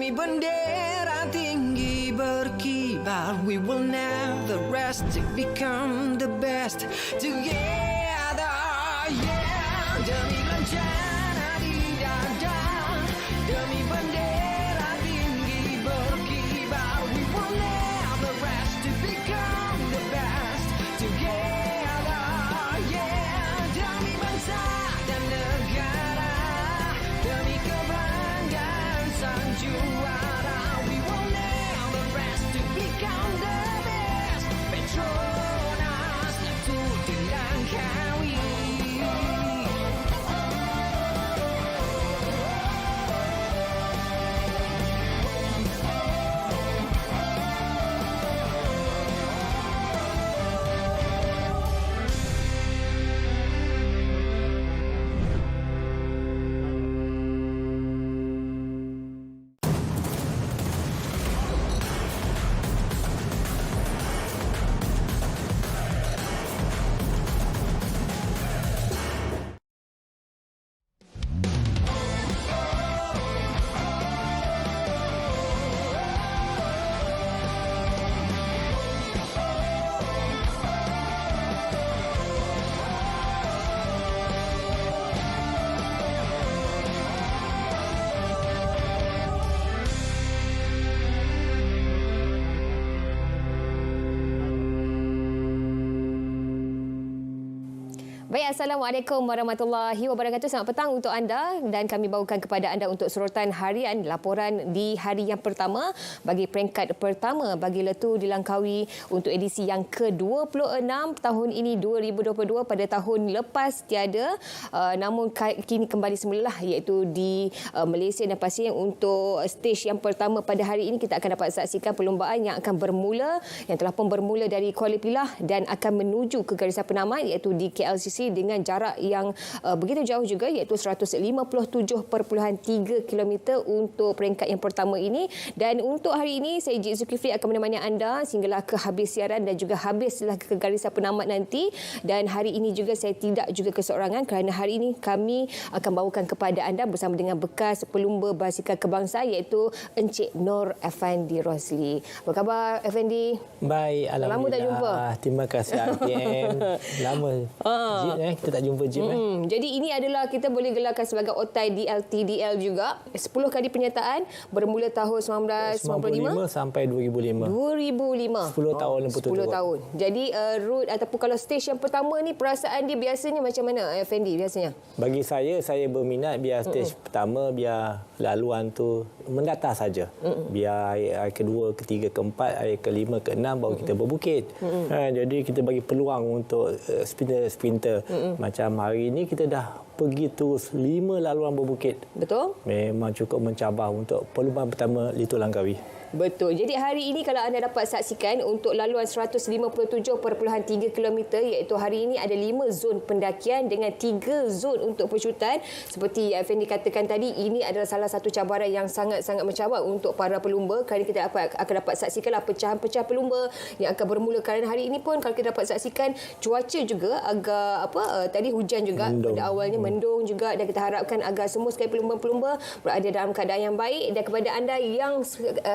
Demi bendera tinggi berkibar, we will never rest to become the best together. Yeah, demi rencana di dada, demi bendera tinggi berkibar, we will never rest to become the best together. Yeah, demi bangsa dan negara, demi kebanggaan sang juara, we will never rest to become the best. Petronas untuk dilangkaui. Baik, Assalamualaikum warahmatullahi wabarakatuh. Selamat petang untuk anda dan kami bawakan kepada anda untuk sorotan harian laporan di hari yang pertama bagi peringkat pertama bagi Letu di Langkawi untuk edisi yang ke-26 tahun ini 2022. Pada tahun lepas tiada, namun kini kembali semula iaitu di Malaysia dan pastinya untuk stage yang pertama pada hari ini kita akan dapat saksikan perlombaan yang akan bermula, yang telah pun bermula dari Kuala Pilah dan akan menuju ke garisan penamat iaitu di KLCC dengan jarak yang begitu jauh juga iaitu 157.3 km untuk peringkat yang pertama ini. Dan untuk hari ini saya Cik Zulkifli akan menemani anda sehinggalah ke habis siaran dan juga habislah ke garisan penamat nanti. Dan hari ini juga saya tidak juga keseorangan kerana hari ini kami akan bawakan kepada anda bersama dengan bekas pelumba basikal kebangsaan iaitu Encik Nur Effendi Rosli. Apa khabar Effendi? Baik, alhamdulillah. Lama tak jumpa. Terima kasih RTM. Lama. Kita tak jumpa Jim. Jadi ini adalah kita boleh gelarkan sebagai otai DLTDL juga. 10 kali penyertaan bermula tahun 1995 sampai 2005. 10 tahun betul-betul. 10 tahun. Jadi route ataupun kalau stage yang pertama ni perasaan dia biasanya macam mana Effendi biasanya? Bagi saya berminat biar stage pertama biar laluan tu mendatar saja. Biar hari kedua, ketiga, keempat, hari kelima, keenam baru kita berbukit. Jadi kita bagi peluang untuk sprinter. Macam hari ini kita dah pergi terus 5 laluan berbukit. Betul? Memang cukup mencabar untuk perlumbaan pertama Letu Langkawi. Betul. Jadi hari ini kalau anda dapat saksikan untuk laluan 157.3 km iaitu hari ini ada 5 zon pendakian dengan 3 zon untuk pecutan. Seperti Effendi katakan tadi, ini adalah salah satu cabaran yang sangat-sangat mencabar untuk para pelumba kerana kita akan dapat saksikanlah pecahan-pecahan pelumba yang akan bermula kerana hari ini pun kalau kita dapat saksikan cuaca juga agak tadi hujan juga mendung. Pada awalnya mendung juga dan kita harapkan agar semua sekali pelumba-pelumba berada dalam keadaan yang baik. Dan kepada anda yang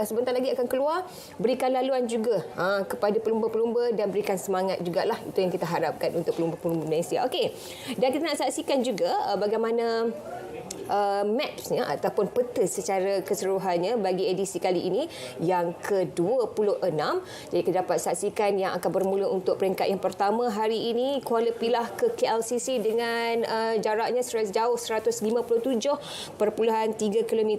sebentar lagi akan keluar, berikan laluan juga kepada pelumba-pelumba dan berikan semangat jugalah. Itu yang kita harapkan untuk pelumba-pelumba Malaysia. Okey. Dan kita nak saksikan juga bagaimana mapsnya ataupun peta secara keseluruhannya bagi edisi kali ini yang ke-26. Jadi kita dapat saksikan yang akan bermula untuk peringkat yang pertama hari ini Kuala Pilah ke KLCC dengan jaraknya sejauh 157.3 km.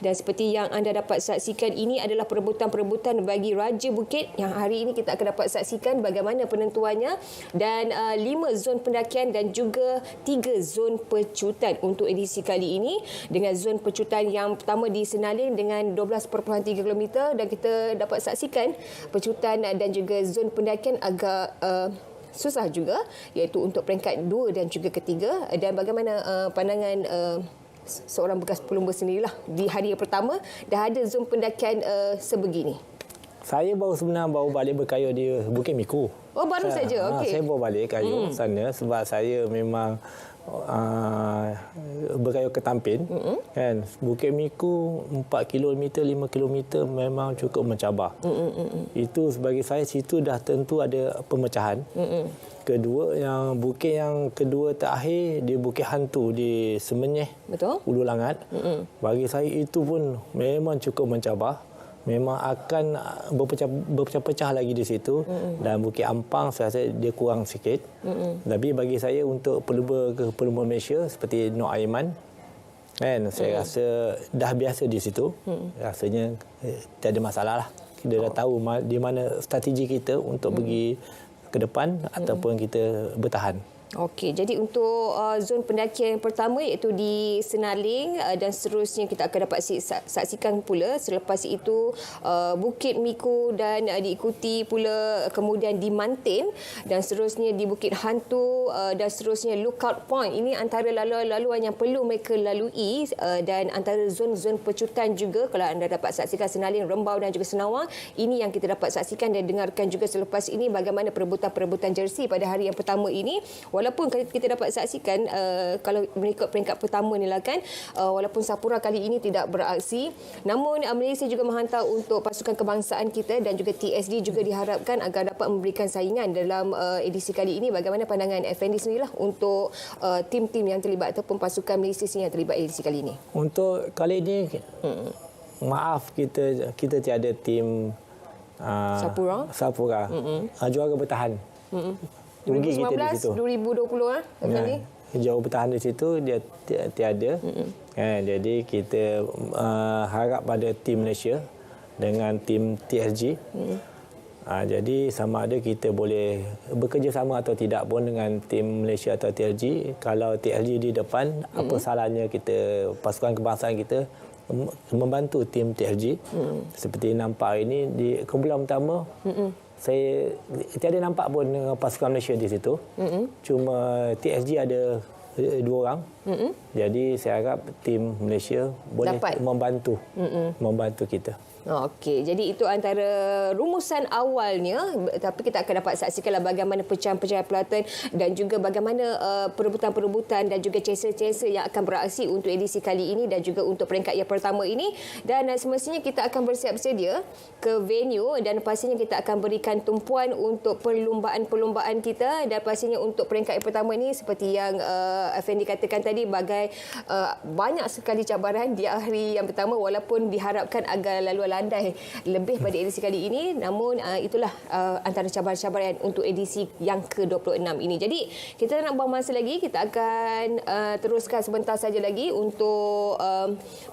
Dan seperti yang anda dapat saksikan, ini adalah perebutan-perebutan bagi Raja Bukit yang hari ini kita akan dapat saksikan bagaimana penentuannya dan 5 zon pendakian dan juga 3 zon pecutan untuk edisi kali ini, dengan zon pecutan yang pertama di Senalin dengan 12.3 km dan kita dapat saksikan pecutan dan juga zon pendakian agak susah juga iaitu untuk peringkat 2 dan juga ketiga. Dan bagaimana pandangan seorang bekas pelumba sendirilah di hari yang pertama dah ada zon pendakian sebegini? Saya baru balik berkayuh di Bukit Miku. Oh, baru saja. Okey. Saya baru balik kayuh sana sebab saya memang bergaya ke Tampin, kan, Bukit Miku 4 km, 5 km memang cukup mencabar. Itu bagi saya, situ dah tentu ada pemecahan. Kedua, bukit yang kedua terakhir di Bukit Hantu di Semenyih, Ulu Langat. Bagi saya itu pun memang cukup mencabar. Memang akan berpecah-pecah lagi di situ. Dan Bukit Ampang saya rasa dia kurang sikit. Tapi bagi saya untuk pelumba Malaysia seperti Nur Aiman, kan, saya rasa dah biasa di situ. Rasanya tak ada masalah lah. Kita dah tahu di mana strategi kita untuk pergi ke depan ataupun kita bertahan. Okey, jadi untuk zon pendakian yang pertama iaitu di Senaling dan seterusnya kita akan dapat saksikan pula. Selepas itu Bukit Miku dan diikuti pula kemudian di Mantin dan seterusnya di Bukit Hantu dan seterusnya Lookout Point. Ini antara laluan-laluan yang perlu mereka lalui dan antara zon-zon pecutan juga. Kalau anda dapat saksikan Senaling, Rembau dan juga Senawang, ini yang kita dapat saksikan dan dengarkan juga selepas ini bagaimana perebutan jersey pada hari yang pertama ini. Walaupun kita dapat saksikan kalau mengikut peringkat pertama ni lah kan, walaupun Sapura kali ini tidak beraksi, namun Malaysia juga menghantar untuk pasukan kebangsaan kita dan juga TSD juga diharapkan agar dapat memberikan saingan dalam edisi kali ini. Bagaimana pandangan Effendi sendirilah untuk tim-tim yang terlibat ataupun pasukan Malaysia yang terlibat edisi kali ini? Untuk kali ini maaf kita tiada tim Sapura. Juara bertahan. 2019, 2020 jauh bertahan di situ dia tiada. Jadi kita harap pada tim Malaysia dengan tim TSG. Jadi sama ada kita boleh bekerjasama atau tidak pun dengan tim Malaysia atau TSG. Kalau TSG di depan, apa salahnya kita, pasukan kebangsaan kita membantu tim TSG. Seperti nampak ini di kumpulan pertama, saya tiada nampak pun pasukan Malaysia di situ. Cuma TSG ada 2 orang. Jadi saya harap tim Malaysia boleh membantu kita. Okey, jadi itu antara rumusan awalnya, tapi kita akan dapat saksikanlah bagaimana pecahan-pecahan pelatan dan juga bagaimana perebutan-perebutan dan juga chaser-chaser yang akan beraksi untuk edisi kali ini dan juga untuk peringkat yang pertama ini. Dan semestinya kita akan bersiap sedia ke venue dan pastinya kita akan berikan tumpuan untuk perlumbaan-perlumbaan kita dan pastinya untuk peringkat yang pertama ini seperti yang Effendi katakan tadi, banyak sekali cabaran di hari yang pertama walaupun diharapkan agar laluan landai lebih pada edisi kali ini, namun itulah antara cabaran-cabaran untuk edisi yang ke-26 ini. Jadi kita nak buang masa lagi, kita akan teruskan sebentar saja lagi untuk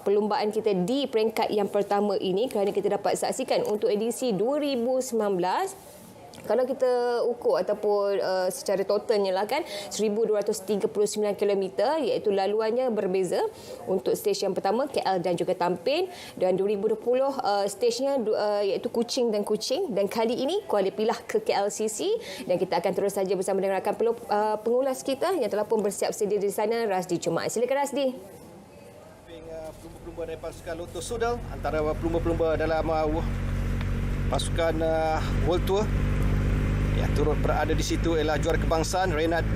perlumbaan kita di peringkat yang pertama ini kerana kita dapat saksikan untuk edisi 2019. Kalau kita ukur ataupun secara totalnya lah kan, 1,239 km iaitu laluannya berbeza untuk stesen yang pertama KL dan juga Tampin, dan 2020 stesnya iaitu Kuching dan kali ini Kuala Pilah ke KLCC. Dan kita akan terus saja bersama dengan rakan pengulas kita yang telah pun bersiap sedia di sana, Rasdi Jumaat. Silakan Rasdi. Pelumba dari pasukan Lotus Sudal, antara pelumba-pelumba dalam pasukan World Tour. Yang turut berada di situ ialah juara kebangsaan Reinhard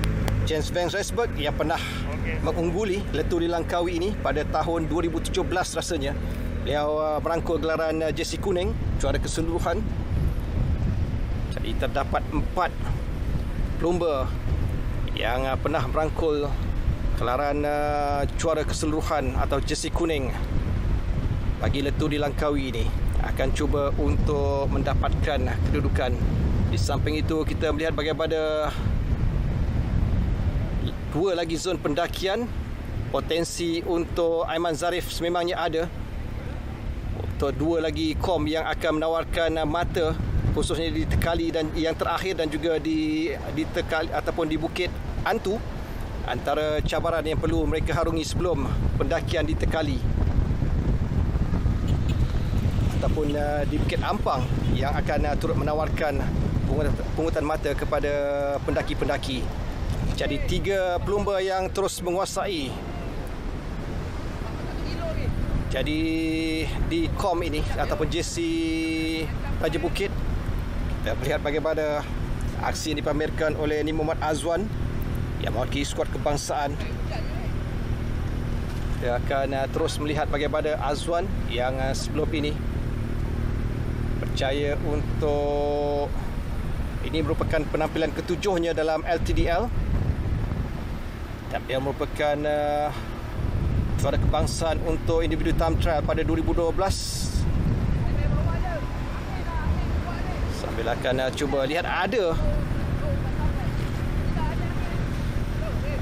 Jens van Rensburg yang pernah mengungguli Letu di Langkawi ini pada tahun 2017 rasanya. Beliau merangkul gelaran jersey kuning, juara keseluruhan. Jadi terdapat 4 pelumba yang pernah merangkul gelaran juara keseluruhan atau jersey kuning bagi Letu di Langkawi ini. Akan cuba untuk mendapatkan kedudukan. Di samping itu kita melihat bagaimana 2 lagi zon pendakian. Potensi untuk Aiman Zarif sememangnya ada. Untuk 2 lagi kom yang akan menawarkan mata, khususnya di Tekali dan yang terakhir dan juga di Tekali ataupun di Bukit Hantu. Antara cabaran yang perlu mereka harungi sebelum pendakian di Tekali ataupun di Bukit Ampang yang akan turut menawarkan pungutan mata kepada pendaki-pendaki. Jadi 3 pelumba yang terus menguasai. Jadi di kom ini ataupun jersey Raja Bukit, kita melihat bagaimana aksi yang dipamerkan oleh Ni Muhammad Azwan yang mewakili skuad kebangsaan. Kita akan terus melihat bagaimana Azwan yang sebelum ini berjaya untuk, ini merupakan penampilan ketujuhnya dalam LTDL dan dia merupakan juara kebangsaan untuk individu time trial pada 2012. Sambil akan cuba lihat ada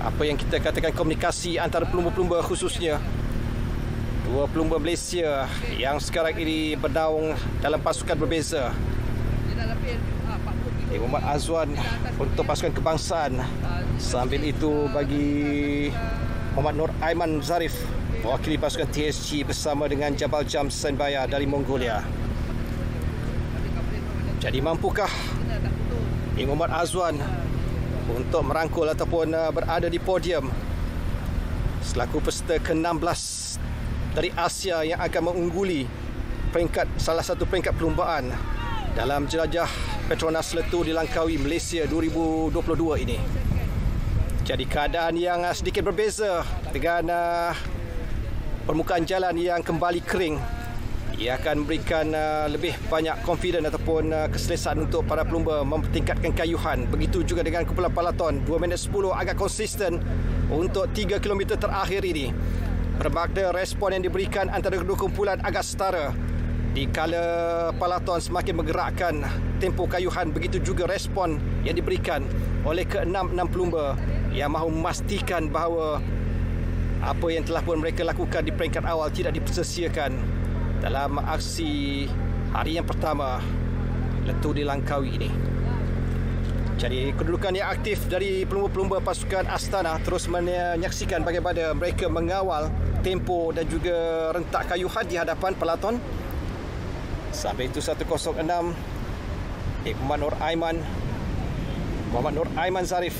apa yang kita katakan komunikasi antara pelumba-pelumba, khususnya dua pelumba Malaysia yang sekarang ini bernaung dalam pasukan berbeza. Muhammad Azwan untuk pasukan kebangsaan. Sambil itu bagi Muhammad Nur Aiman Zarif mewakili pasukan TSG bersama dengan Jabal Jam Senbaya dari Mongolia. Jadi mampukah Muhammad Azwan untuk merangkul ataupun berada di podium selaku peserta ke-16 dari Asia yang akan mengungguli salah satu peringkat perlumbaan dalam jelajah Petronas Letuh di Langkawi Malaysia 2022 ini. Jadi keadaan yang sedikit berbeza dengan permukaan jalan yang kembali kering. Ia akan memberikan lebih banyak confidence ataupun keselesaan untuk para pelumba mempertingkatkan kayuhan. Begitu juga dengan kumpulan palaton 2 minit 10 agak konsisten untuk 3 km terakhir ini. Bermakna respon yang diberikan antara kedua kumpulan agak setara. Di kala palaton semakin menggerakkan tempo kayuhan, begitu juga respon yang diberikan oleh ke-6 pelumba yang mahu memastikan bahawa apa yang telah pun mereka lakukan di peringkat awal tidak dipersia-siakan dalam aksi hari yang pertama Letuh di Langkawi ini. Jadi kedudukan yang aktif dari pelumba-pelumba pasukan Astana terus menyaksikan bagaimana mereka mengawal tempo dan juga rentak kayuhan di hadapan pelaton. Sampai itu 106 Muhammad Nur Aiman Zarif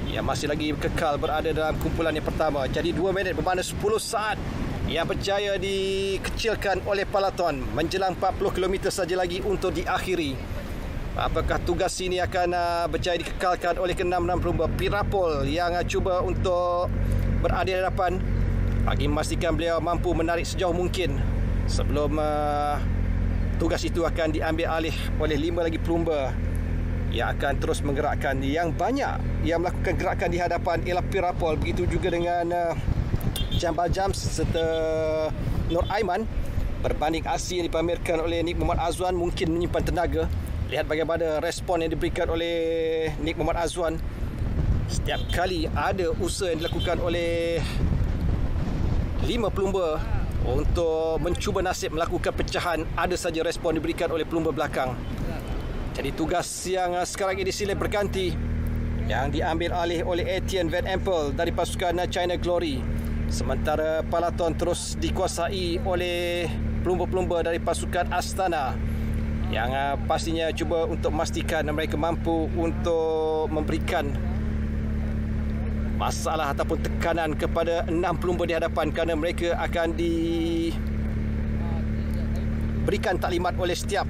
yang masih lagi kekal berada dalam kumpulan yang pertama. Jadi 2 minit bermakna 10 saat yang berjaya dikecilkan oleh palaton menjelang 40 km saja lagi untuk diakhiri. Apakah tugas ini akan berjaya dikekalkan oleh ke-6 pelumba Pirapol yang cuba untuk berada di hadapan bagi memastikan beliau mampu menarik sejauh mungkin sebelum tugas itu akan diambil alih oleh 5 lagi pelumba yang akan terus menggerakkan. Yang banyak yang melakukan gerakan di hadapan ialah Pirapol, begitu juga dengan Jambal Jams serta Nur Aiman. Berbanding aksi yang dipamerkan oleh Nik Muhammad Azwan mungkin menyimpan tenaga. Lihat bagaimana respon yang diberikan oleh Nik Muhammad Azwan. Setiap kali ada usaha yang dilakukan oleh 5 pelumba untuk mencuba nasib melakukan pecahan, ada saja respon diberikan oleh pelumba belakang. Jadi tugas yang sekarang ini silih berganti yang diambil alih oleh Etienne Van Empel dari pasukan China Glory. Sementara palaton terus dikuasai oleh pelumba-pelumba dari pasukan Astana yang pastinya cuba untuk memastikan mereka mampu untuk memberikan masalah ataupun tekanan kepada 6 pelumba di hadapan, kerana mereka akan diberikan taklimat oleh setiap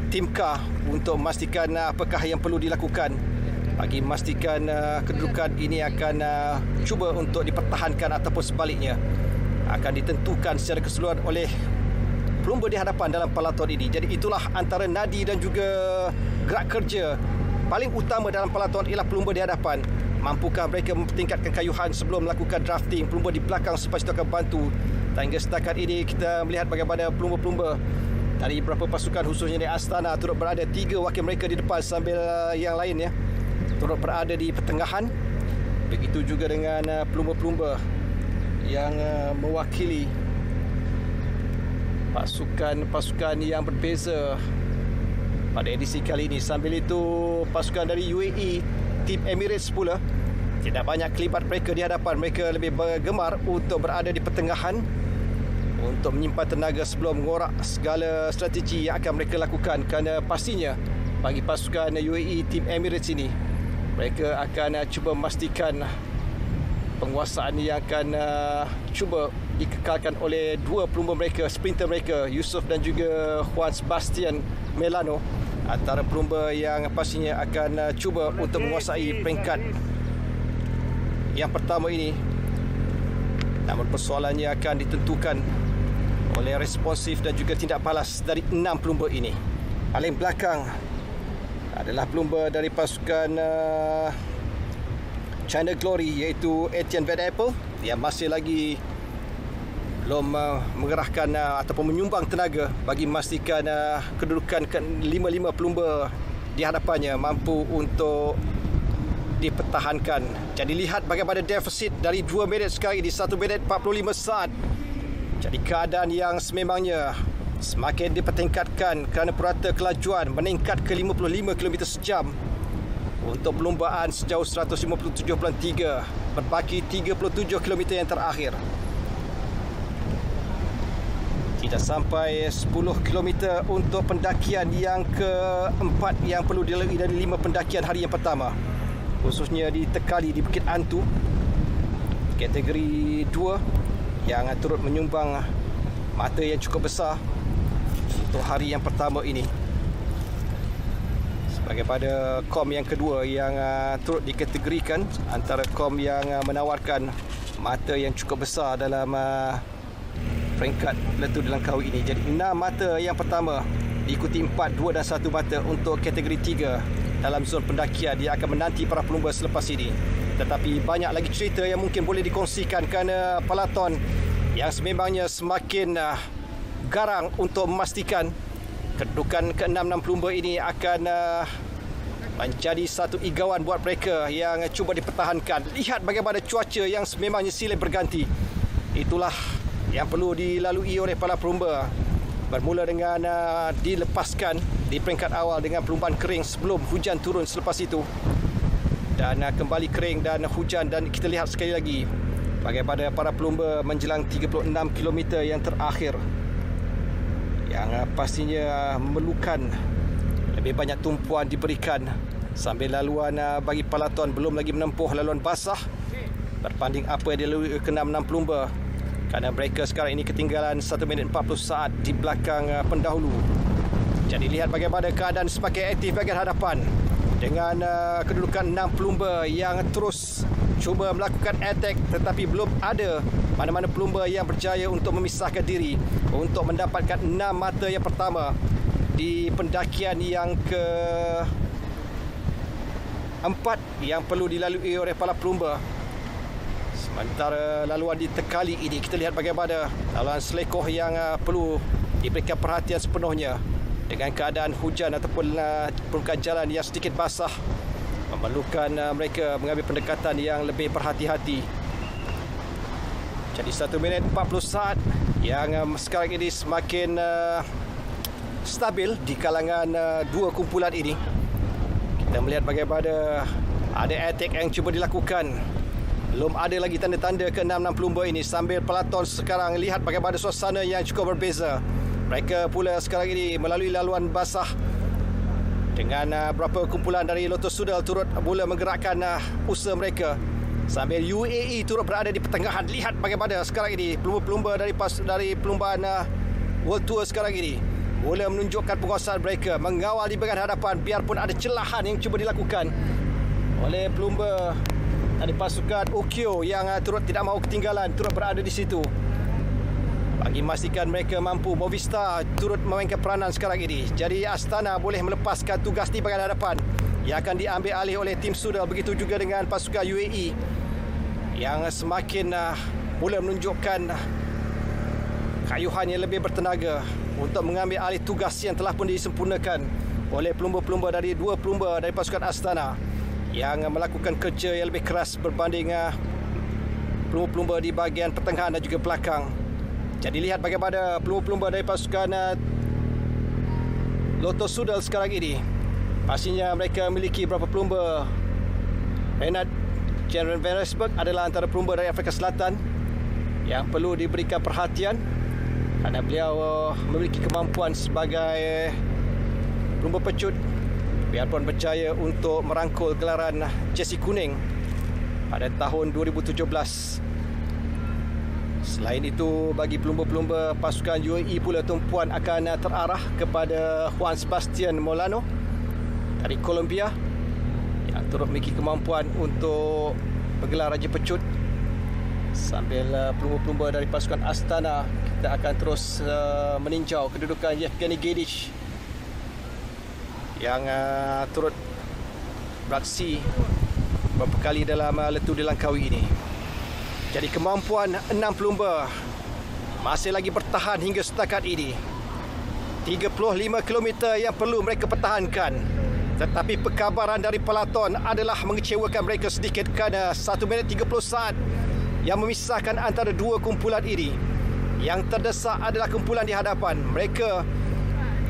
timkar untuk memastikan apakah yang perlu dilakukan bagi memastikan kedudukan ini akan cuba untuk dipertahankan ataupun sebaliknya akan ditentukan secara keseluruhan oleh pelumba di hadapan dalam palaton ini. Jadi itulah antara nadi dan juga gerak kerja paling utama dalam palaton ialah pelumba di hadapan. Mampukah mereka mempertingkatkan kayuhan sebelum melakukan drafting? Pelumba di belakang supaya itu akan bantu. Dan hingga setakat ini kita melihat bagaimana pelumba-pelumba dari beberapa pasukan khususnya di Astana turut berada, 3 wakil mereka di depan sambil yang lain turut berada di pertengahan. Begitu juga dengan pelumba-pelumba yang mewakili pasukan-pasukan yang berbeza pada edisi kali ini. Sambil itu pasukan dari UAE, tim Emirates pula, tidak banyak kelibat mereka di hadapan. Mereka lebih bergemar untuk berada di pertengahan untuk menyimpan tenaga sebelum mengorak segala strategi yang akan mereka lakukan. Kerana pastinya bagi pasukan UAE, tim Emirates ini, mereka akan cuba memastikan penguasaan yang akan cuba dikekalkan oleh 2 pelumba mereka, sprinter mereka, Yusof dan juga Juan Sebastian Melano, antara pelumba yang pastinya akan cuba untuk menguasai peringkat yang pertama ini. Namun persoalannya akan ditentukan oleh responsif dan juga tindak balas dari 6 pelumba ini. Paling belakang adalah pelumba dari pasukan China Glory, iaitu Etienne Van Apple, yang masih lagi belum mengerahkan ataupun menyumbang tenaga bagi memastikan kedudukan ke-5 pelumba di hadapannya mampu untuk dipertahankan. Jadi lihat bagaimana defisit dari 2 minit sekarang ini, 1 minit 45 saat. Jadi keadaan yang sememangnya semakin dipertingkatkan kerana purata kelajuan meningkat ke 55 km sejam untuk perlumbaan sejauh 157.3, berbaki 37 km yang terakhir. Tidak sampai 10 km untuk pendakian yang keempat yang perlu dilalui dari 5 pendakian hari yang pertama, khususnya di Tekali di Bukit Antu, kategori 2 yang turut menyumbang mata yang cukup besar untuk hari yang pertama ini. Sebagai pada kom yang kedua yang turut dikategorikan antara kom yang menawarkan mata yang cukup besar dalam peringkat Letup di Langkawi ini. Jadi 6 mata yang pertama diikuti 4, 2 dan 1 mata untuk kategori 3 dalam zon pendakian yang akan menanti para pelumba selepas ini. Tetapi banyak lagi cerita yang mungkin boleh dikongsikan kerana peloton yang sememangnya semakin garang untuk memastikan kedudukan ke-6 pelumba ini akan menjadi satu igauan buat mereka yang cuba dipertahankan. Lihat bagaimana cuaca yang sememangnya silih berganti. Itulah yang perlu dilalui oleh para pelumba. Bermula dengan dilepaskan di peringkat awal dengan perlumbaan kering sebelum hujan turun selepas itu. Dan kembali kering dan hujan, dan kita lihat sekali lagi bagaimana para pelumba menjelang 36 km yang terakhir yang pastinya memerlukan lebih banyak tumpuan diberikan sambil laluan bagi peloton belum lagi menempuh laluan basah berbanding apa yang dilalui ke-6 pelumba, kerana mereka sekarang ini ketinggalan 1 minit 40 saat di belakang pendahulu. Jadi lihat bagaimana keadaan semakin aktif bahagian hadapan dengan kedudukan 6 pelumba yang terus cuba melakukan attack, tetapi belum ada mana-mana pelumba yang berjaya untuk memisahkan diri untuk mendapatkan 6 mata yang pertama di pendakian yang ke-4 yang perlu dilalui oleh para pelumba. Sementara laluan di Tekali ini, kita lihat bagaimana laluan selekoh yang perlu diberikan perhatian sepenuhnya dengan keadaan hujan ataupun permukaan jalan yang sedikit basah, memerlukan mereka mengambil pendekatan yang lebih berhati-hati. Jadi 1 minit 40 saat yang sekarang ini semakin stabil di kalangan dua kumpulan ini. Kita melihat bagaimana ada attack yang cuba dilakukan. Belum ada lagi tanda-tanda ke-6 pelumba ini, sambil peloton sekarang lihat bagaimana suasana yang cukup berbeza. Mereka pula sekarang ini melalui laluan basah dengan beberapa kumpulan dari Lotus Sudal turut mula menggerakkan usaha mereka, sambil UAE turut berada di pertengahan. Lihat bagaimana sekarang ini pelumba-pelumba dari perlumbaan World Tour sekarang ini mula menunjukkan penguasaan mereka, mengawal di bahagian hadapan biarpun ada celahan yang cuba dilakukan oleh pelumba dari pasukan Ukyo yang turut tidak mahu ketinggalan, turut berada di situ bagi memastikan mereka mampu. Movistar turut memainkan peranan sekarang ini. Jadi Astana boleh melepaskan tugas di bahagian hadapan yang akan diambil alih oleh tim Sudal. Begitu juga dengan pasukan UAE yang semakin mula menunjukkan kayuhan yang lebih bertenaga untuk mengambil alih tugas yang telah pun disempurnakan oleh pelumba-pelumba dari dua pelumba dari pasukan Astana yang melakukan kerja yang lebih keras berbanding pelumba-pelumba di bahagian pertengahan dan juga belakang. Jadi lihat bagaimana pelumba-pelumba dari pasukan Lotus Sudal sekarang ini. Pastinya mereka memiliki beberapa pelumba. Renat Jan van Rensburg adalah antara pelumba dari Afrika Selatan yang perlu diberikan perhatian kerana beliau memiliki kemampuan sebagai pelumba pecut, biarpun berjaya untuk merangkul gelaran jersey kuning pada tahun 2017. Selain itu, bagi pelumba-pelumba pasukan UAE pula tumpuan akan terarah kepada Juan Sebastian Molano dari Colombia yang turut memiliki kemampuan untuk bergelar Raja Pecut. Sambil pelumba-pelumba dari pasukan Astana, kita akan terus meninjau kedudukan Yevgeny Gedic yang turut beraksi beberapa kali dalam letup di Langkawi ini. Jadi kemampuan 6 pelumba masih lagi bertahan hingga setakat ini. 35 km yang perlu mereka pertahankan. Tetapi perkabaran dari peloton adalah mengecewakan mereka sedikit kerana 1 minit 30 saat yang memisahkan antara dua kumpulan ini. Yang terdesak adalah kumpulan di hadapan. Mereka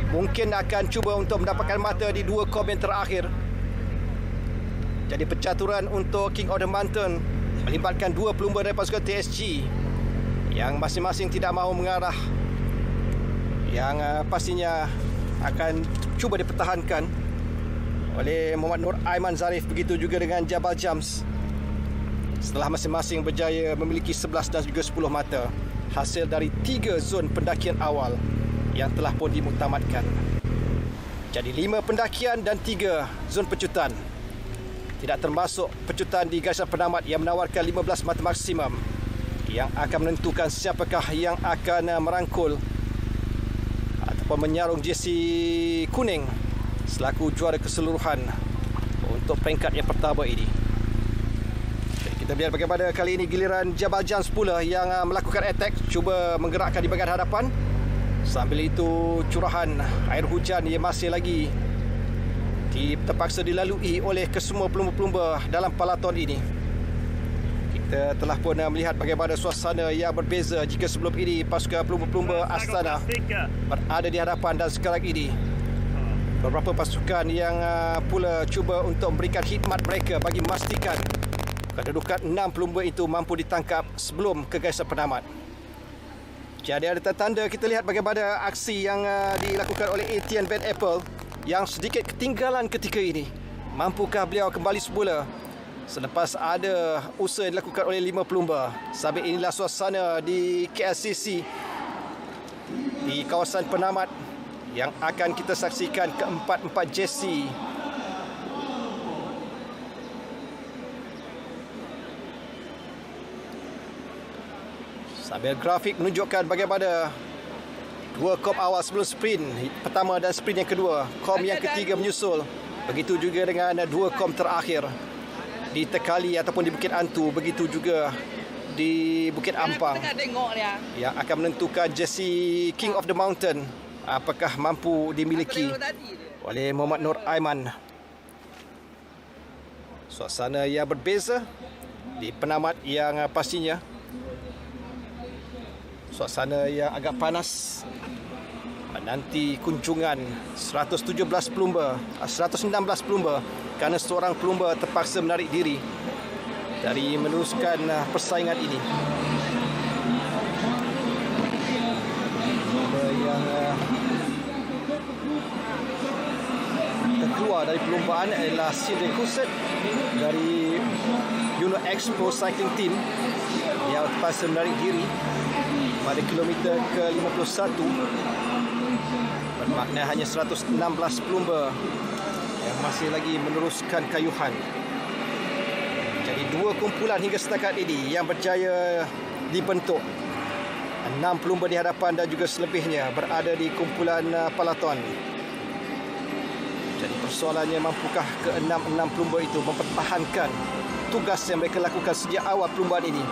mungkin akan cuba untuk mendapatkan mata di dua kom yang terakhir. Jadi percaturan untuk King of the Mountain melibatkan dua pelumba dari pasukan TSG yang masing-masing tidak mahu mengarah, yang pastinya akan cuba dipertahankan oleh Muhammad Nur Aiman Zarif. Begitu juga dengan Jabal Jams. Setelah masing-masing berjaya memiliki 11 dan juga 10 mata hasil dari 3 zon pendakian awal yang telah pun dimuktamadkan. Jadi 5 pendakian dan 3 zon pecutan. Tidak termasuk pecutan di garisan penamat yang menawarkan 15 mata maksimum yang akan menentukan siapakah yang akan merangkul ataupun menyarung jersey kuning selaku juara keseluruhan untuk peringkat yang pertama ini. Kita lihat bagaimana kali ini giliran Jabal Jams pula yang melakukan attack, cuba menggerakkan di bahagian hadapan. Sambil itu curahan air hujan yang masih lagi terpaksa dilalui oleh kesemua pelumba-pelumba dalam peloton ini. Kita telah pun melihat bagaimana suasana yang berbeza jika sebelum ini pasukan pelumba-pelumba Astana berada di hadapan, dan sekarang ini beberapa pasukan yang pula cuba untuk memberikan khidmat mereka bagi memastikan kedudukan 6 pelumba itu mampu ditangkap sebelum ke garisan penamat. Jadi ada tanda kita lihat bagaimana aksi yang dilakukan oleh Etienne Van Apple yang sedikit ketinggalan ketika ini. Mampukah beliau kembali semula selepas ada usaha yang dilakukan oleh 5 pelumba? Sambil inilah suasana di KLCC di kawasan penamat yang akan kita saksikan keempat-empat jersey sambil grafik menunjukkan bagaimana dua kom awal sebelum sprint pertama dan sprint yang kedua, kom yang ketiga menyusul. Begitu juga dengan dua kom terakhir di Tekali ataupun di Bukit Antu, begitu juga di Bukit Ampang, yang akan menentukan jersey King of the Mountain apakah mampu dimiliki oleh Muhammad Nur Aiman. Suasana yang berbeza di penamat yang pastinya suasana yang agak panas menanti kunjungan 116 pelumba kerana seorang pelumba terpaksa menarik diri dari meneruskan persaingan ini. Yang terkeluar dari perlumbaan adalah Cedric Cousset dari Uno X Pro Cycling Team yang terpaksa menarik diri pada kilometer ke-51, bermakna hanya 116 pelumba yang masih lagi meneruskan kayuhan. Jadi dua kumpulan hingga setakat ini yang berjaya dibentuk. 6 pelumba di hadapan dan juga selebihnya berada di kumpulan peloton. Jadi persoalannya, mampukah ke-6 pelumba itu mempertahankan tugas yang mereka lakukan sejak awal perlumbaan ini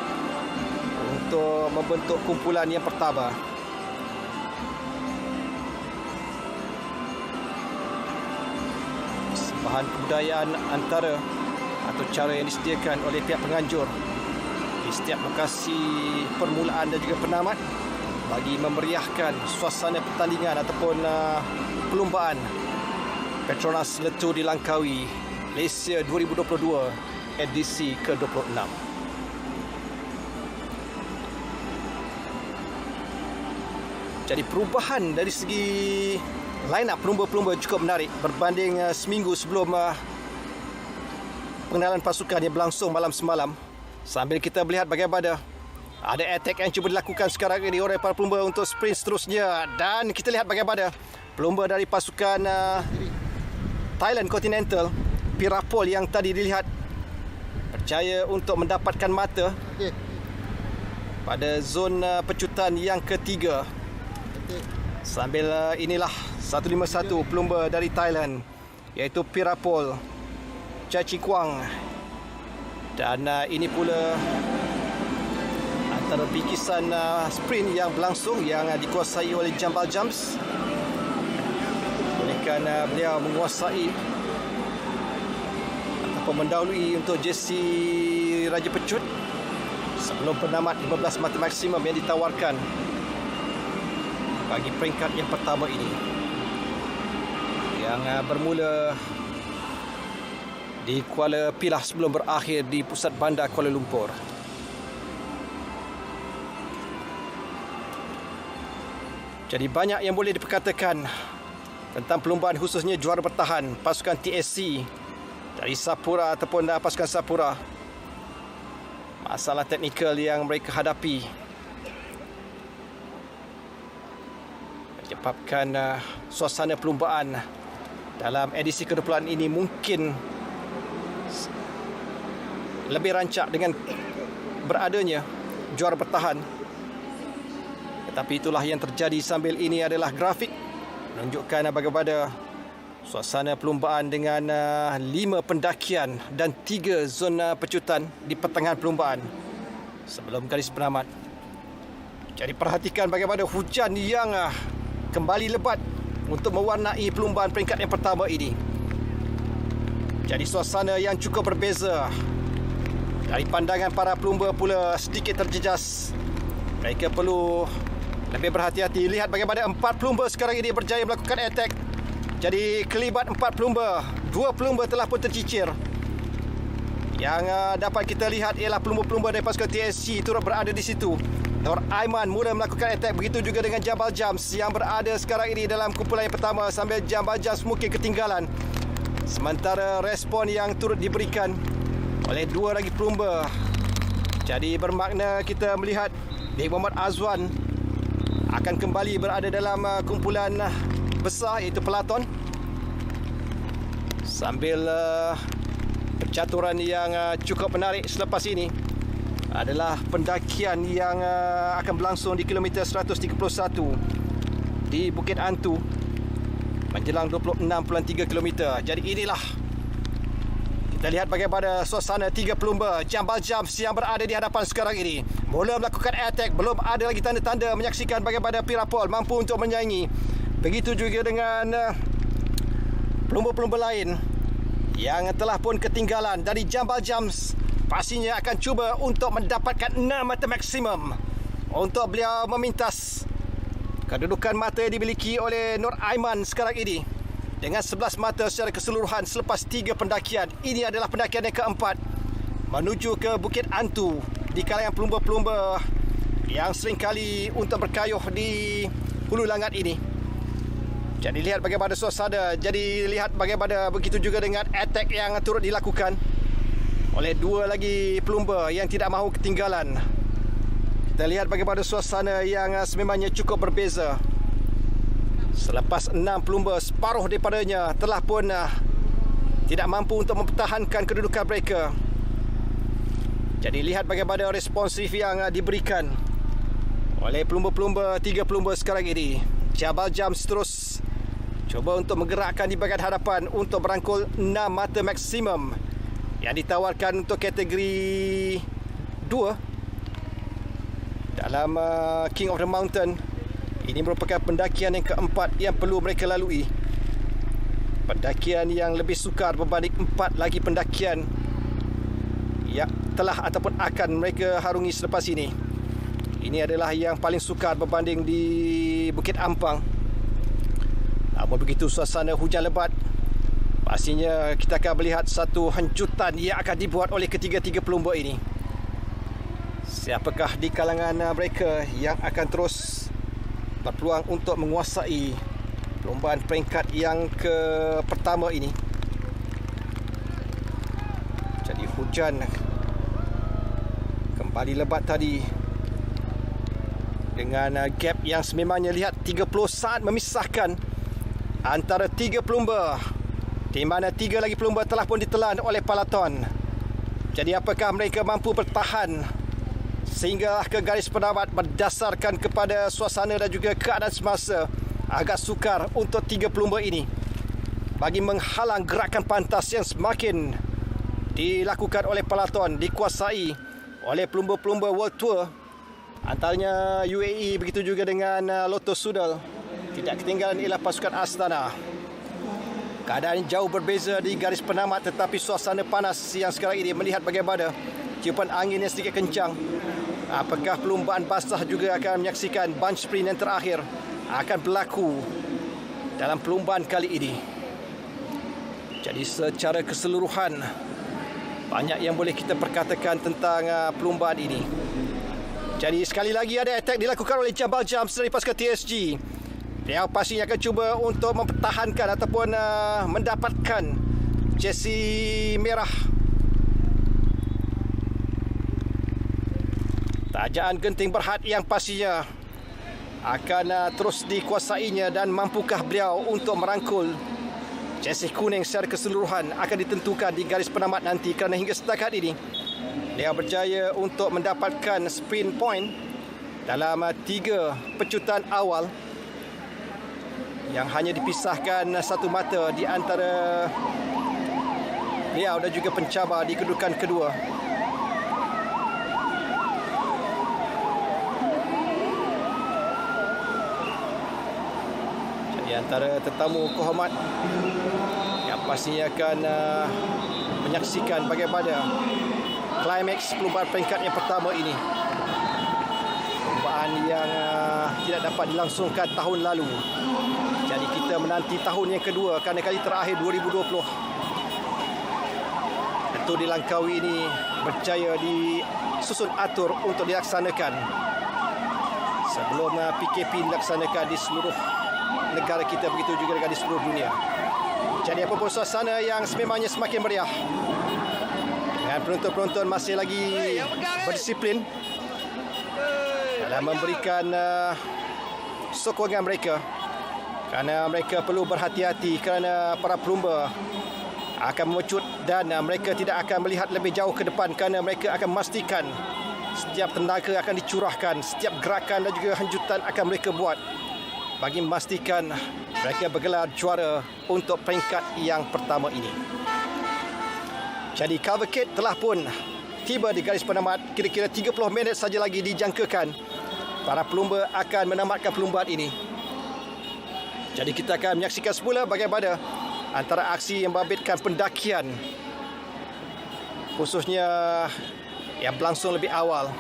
untuk membentuk kumpulan yang pertama. Bahan kebudayaan antara atau cara yang disediakan oleh pihak penganjur di setiap lokasi permulaan dan juga penamat bagi memeriahkan suasana pertandingan ataupun perlumbaan Petronas Letup di Langkawi Malaysia 2022 edisi ke-26. Jadi perubahan dari segi line up pelumba-pelumba cukup menarik berbanding seminggu sebelum pengenalan pasukan yang berlangsung malam semalam. Sambil kita melihat bagaimana ada attack yang cuba dilakukan sekarang ini oleh para pelumba untuk sprint seterusnya. Dan kita lihat bagaimana pelumba dari pasukan Thailand Continental, Pirapol yang tadi dilihat berjaya untuk mendapatkan mata pada zon pecutan yang ketiga. Sambil inilah 151 pelumba dari Thailand, iaitu Pirapol Chachikwang. Dan ini pula antara bikisan sprint yang berlangsung yang dikuasai oleh Jambal Jams. Olehkan beliau menguasai ataupun mendahului untuk Jesse Raja Pecut sebelum penamat 15 mata maksimum yang ditawarkan bagi peringkat yang pertama ini, yang bermula di Kuala Pilah sebelum berakhir di pusat bandar Kuala Lumpur. Jadi banyak yang boleh diperkatakan tentang perlumbaan khususnya juara bertahan pasukan TSC dari Sapura ataupun pasukan Sapura. Masalah teknikal yang mereka hadapi menyebabkan suasana perlumbaan dalam edisi ke-20 ini mungkin lebih rancak dengan beradanya juara bertahan. Tetapi itulah yang terjadi. Sambil ini adalah grafik menunjukkan bagaimana suasana perlumbaan dengan 5 pendakian dan 3 zona pecutan di pertengahan perlumbaan sebelum garis penamat. Jadi perhatikan bagaimana hujan yang kembali lebat untuk mewarnai perlumbaan peringkat yang pertama ini. Jadi suasana yang cukup berbeza. Dari pandangan para pelumba pula sedikit terjejas. Mereka perlu lebih berhati-hati. Lihat bagaimana 4 pelumba sekarang ini berjaya melakukan attack. Jadi kelibat 4 pelumba, 2 pelumba telah pun tercicir. Yang dapat kita lihat ialah pelumba-pelumba dari pasukan TSC turut berada di situ. Nur Aiman mula melakukan attack. Begitu juga dengan Jambal Jams yang berada sekarang ini dalam kumpulan yang pertama, sambil Jambal Jams mungkin ketinggalan. Sementara respon yang turut diberikan oleh 2 lagi pelumba. Jadi bermakna kita melihat Bek Muhammad Azwan akan kembali berada dalam kumpulan besar, iaitu pelaton. Sambil percaturan yang cukup menarik selepas ini adalah pendakian yang akan berlangsung di kilometer 131 di Bukit Antu menjelang 26.3 km. Jadi inilah kita lihat bagaimana suasana 3 pelumba Jambal Jams yang berada di hadapan sekarang ini. Mula melakukan attack, belum ada lagi tanda-tanda menyaksikan bagaimana Pirapol mampu untuk menyaingi. Begitu juga dengan pelumba-pelumba lain yang telah pun ketinggalan. Dari Jambal Jams pastinya akan cuba untuk mendapatkan 6 mata maksimum untuk beliau memintas kedudukan mata yang dimiliki oleh Nur Aiman sekarang ini dengan 11 mata secara keseluruhan selepas 3 pendakian. Ini adalah pendakian yang keempat menuju ke Bukit Antu di kalangan pelumba-pelumba yang seringkali untuk berkayuh di hulu langat ini. Jadi lihat bagaimana suasana. Jadi lihat bagaimana begitu juga dengan attack yang turut dilakukan oleh 2 lagi pelumba yang tidak mahu ketinggalan. Kita lihat bagaimana suasana yang sememangnya cukup berbeza. Selepas 6 pelumba, separuh daripadanya telah pun tidak mampu untuk mempertahankan kedudukan mereka. Jadi lihat bagaimana responsif yang diberikan oleh pelumba-pelumba, 3 pelumba sekarang ini. Jambal Jams terus cuba untuk menggerakkan di bahagian hadapan untuk merangkul 6 mata maksimum yang ditawarkan untuk kategori 2 dalam King of the Mountain. Ini merupakan pendakian yang keempat yang perlu mereka lalui. Pendakian yang lebih sukar berbanding 4 lagi pendakian yang telah ataupun akan mereka harungi selepas ini. Ini adalah yang paling sukar berbanding di Bukit Ampang. Namun begitu suasana hujan lebat, pastinya kita akan melihat satu hancutan yang akan dibuat oleh ketiga-tiga pelumba ini. Siapakah di kalangan mereka yang akan terus berpeluang untuk menguasai perlombaan peringkat yang pertama ini? Jadi hujan kembali lebat tadi dengan gap yang sememangnya lihat 30 saat memisahkan antara 3 pelumba, di mana 3 lagi pelumba telah pun ditelan oleh palaton. Jadi apakah mereka mampu bertahan sehingga ke garis penamat? Berdasarkan kepada suasana dan juga keadaan semasa, agak sukar untuk 3 pelumba ini bagi menghalang gerakan pantas yang semakin dilakukan oleh peloton, dikuasai oleh pelumba-pelumba World Tour, antaranya UAE, begitu juga dengan Lotto Soudal. Tidak ketinggalan ialah pasukan Astana. Keadaan jauh berbeza di garis penamat, tetapi suasana panas yang sekarang ini melihat bagaimana tiupan angin yang sedikit kencang. Apakah perlumbaan basah juga akan menyaksikan bunch sprint yang terakhir akan berlaku dalam perlumbaan kali ini. Jadi secara keseluruhan banyak yang boleh kita perkatakan tentang perlumbaan ini. Jadi sekali lagi ada attack dilakukan oleh Jambal Jams dari pasukan TSG. Dia pastinya akan cuba untuk mempertahankan ataupun mendapatkan jersey merah. Tajaan genting berhad yang pastinya akan terus dikuasainya, dan mampukah beliau untuk merangkul jersey kuning secara keseluruhan akan ditentukan di garis penamat nanti, kerana hingga setakat ini dia berjaya untuk mendapatkan sprint point dalam 3 pecutan awal yang hanya dipisahkan satu mata di antara beliau dan juga pencabar di kedudukan kedua. Jadi antara tetamu kehormat yang pastinya akan menyaksikan bagaimana klimaks perlumbaan peringkat yang pertama ini, perlumbaan yang tidak dapat dilangsungkan tahun lalu. Jadi kita menanti tahun yang kedua, kerana kali terakhir 2020. Tentu di Langkawi ini berjaya disusun atur untuk dilaksanakan sebelum PKP dilaksanakan di seluruh negara kita, begitu juga dengan di seluruh dunia. Jadi apapun suasana yang sememangnya semakin meriah, dan penonton-penonton masih lagi berdisiplin dalam memberikan sokongan mereka, kerana mereka perlu berhati-hati kerana para pelumba akan memecut dan mereka tidak akan melihat lebih jauh ke depan, kerana mereka akan memastikan setiap tenaga akan dicurahkan, setiap gerakan dan juga hanjutan akan mereka buat bagi memastikan mereka bergelar juara untuk peringkat yang pertama ini. Jadi Cavalcade telah pun tiba di garis penamat. Kira-kira 30 minit saja lagi dijangkakan para pelumba akan menamatkan perlumbaan ini. Jadi kita akan menyaksikan semula bagaimana antara aksi yang membabitkan pendakian, khususnya yang berlangsung lebih awal.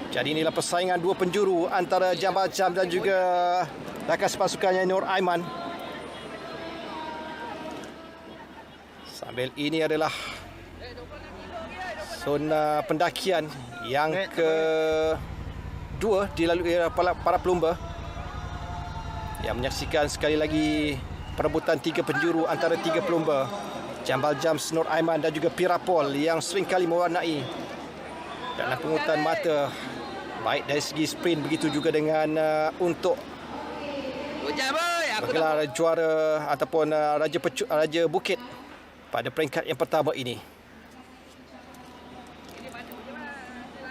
Jadi inilah persaingan 2 penjuru antara Jambal Jam dan juga rakan pasukannya Nur Aiman. Sambil ini adalah zona pendakian yang kedua dilalui para pelumba, yang menyaksikan sekali lagi perebutan 3 penjuru antara 3 pelumba, Jambal Jams, Nur Aiman dan juga Pirapol, yang seringkali mewarnai dalam pungutan mata, baik dari segi sprint begitu juga dengan untuk bergelar juara ataupun Raja Bukit pada peringkat yang pertama ini.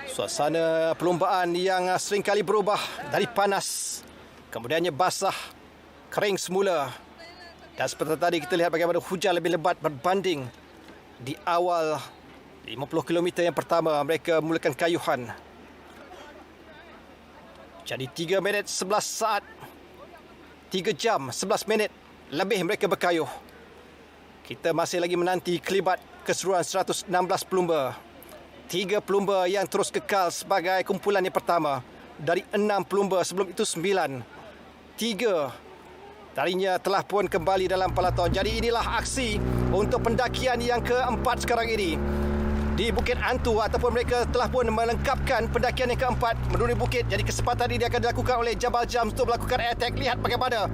Suasana perlumbaan yang seringkali berubah dari panas, kemudiannya basah, kering semula. Dan seperti tadi kita lihat bagaimana hujan lebih lebat berbanding di awal 50 km yang pertama mereka mulakan kayuhan. Jadi 3 minit 11 saat, 3 jam 11 minit lebih mereka berkayuh. Kita masih lagi menanti kelibat keseluruhan 116 pelumba. 3 pelumba yang terus kekal sebagai kumpulan yang pertama. Dari 6 pelumba sebelum itu 9. 3 darinya telah pun kembali dalam peloton. Jadi inilah aksi untuk pendakian yang keempat sekarang ini di Bukit Antu, ataupun mereka telah pun melengkapkan pendakian yang keempat menuruni bukit. Jadi kesempatan ini akan dilakukan oleh Jambal Jams untuk melakukan attack. Lihat bagaimana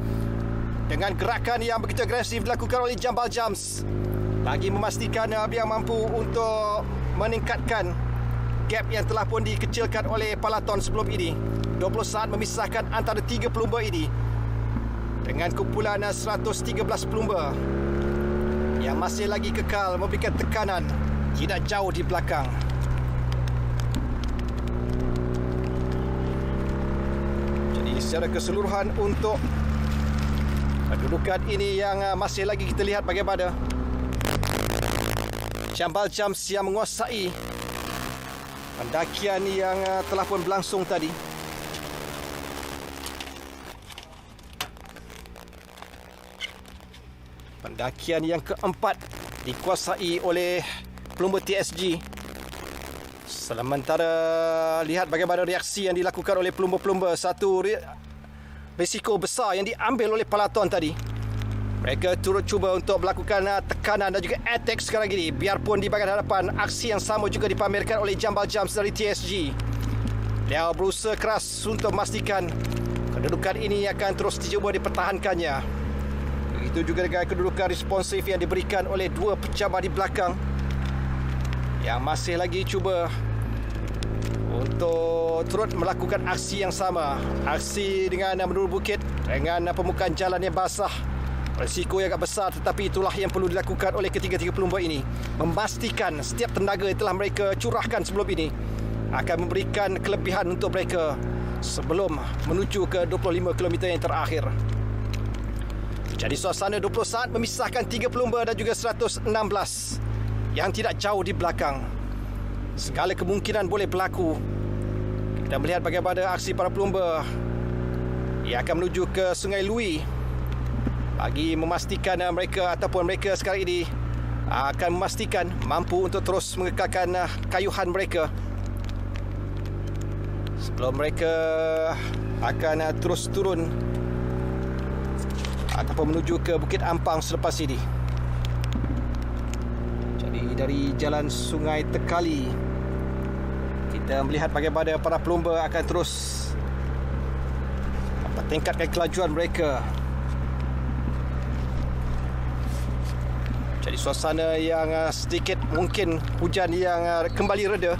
dengan gerakan yang begitu agresif dilakukan oleh Jambal Jams bagi memastikan dia mampu untuk meningkatkan gap yang telah pun dikecilkan oleh peloton sebelum ini. 20 saat memisahkan antara 3 pelumba ini dengan kumpulan 113 pelumba yang masih lagi kekal memberikan tekanan tidak jauh di belakang. Jadi secara keseluruhan untuk kedudukan ini yang masih lagi kita lihat bagaimana Jambal Jams yang menguasai pendakian yang telah pun berlangsung tadi. Pendakian yang keempat dikuasai oleh pelumba TSG. Sementara lihat bagaimana reaksi yang dilakukan oleh pelumba-pelumba. Satu risiko besar yang diambil oleh peloton tadi. Mereka turut cuba untuk melakukan tekanan dan juga attack sekarang ini. Biarpun di bahagian hadapan, aksi yang sama juga dipamerkan oleh Jambal Jams dari TSG. Beliau berusaha keras untuk memastikan kedudukan ini akan terus dicuba dipertahankannya. Begitu juga dengan kedudukan responsif yang diberikan oleh dua pecabar di belakang yang masih lagi cuba untuk turut melakukan aksi yang sama. Aksi dengan menurun bukit, dengan permukaan jalan yang basah. Risiko yang agak besar, tetapi itulah yang perlu dilakukan oleh ketiga-tiga pelumba ini. Memastikan setiap tenaga yang telah mereka curahkan sebelum ini akan memberikan kelebihan untuk mereka sebelum menuju ke 25 km yang terakhir. Jadi suasana 20 saat memisahkan 3 pelumba dan juga 116 yang tidak jauh di belakang. Segala kemungkinan boleh berlaku. Kita melihat bagaimana aksi para pelumba yang akan menuju ke Sungai Lui bagi memastikan mereka sekarang ini akan memastikan mampu untuk terus mengekalkan kayuhan mereka sebelum mereka akan terus turun ataupun menuju ke Bukit Ampang selepas ini. Jadi dari jalan Sungai Tekali kita melihat bagaimana para pelumba akan terus mempertingkatkan kelajuan mereka. Jadi suasana yang sedikit mungkin hujan yang kembali reda.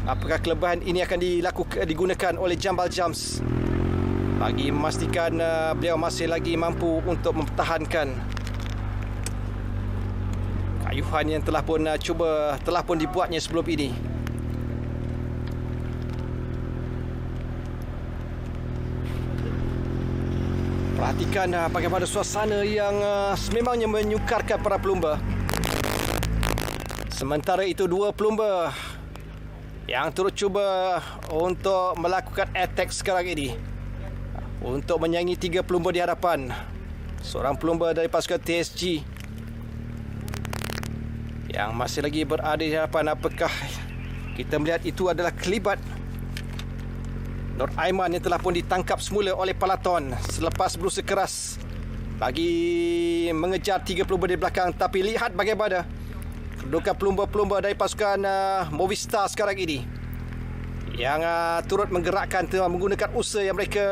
Apakah kelebihan ini akan digunakan oleh Jambal Jams bagi memastikan beliau masih lagi mampu untuk mempertahankan kayuhan yang telah pun dibuatnya sebelum ini. Perhatikan bagaimana suasana yang sememangnya menyukarkan para pelumba. Sementara itu dua pelumba yang turut cuba untuk melakukan attack sekarang ini untuk menyaingi 3 pelumba di hadapan. Seorang pelumba dari pasukan TSG yang masih lagi berada di hadapan. Apakah kita melihat itu adalah kelibat Nur Aiman yang telah pun ditangkap semula oleh peloton selepas berusaha keras bagi mengejar 3 pelumba di belakang. Tapi lihat bagaimana kedudukan pelumba-pelumba dari pasukan Movistar sekarang ini yang turut menggerakkan, menggunakan usaha yang mereka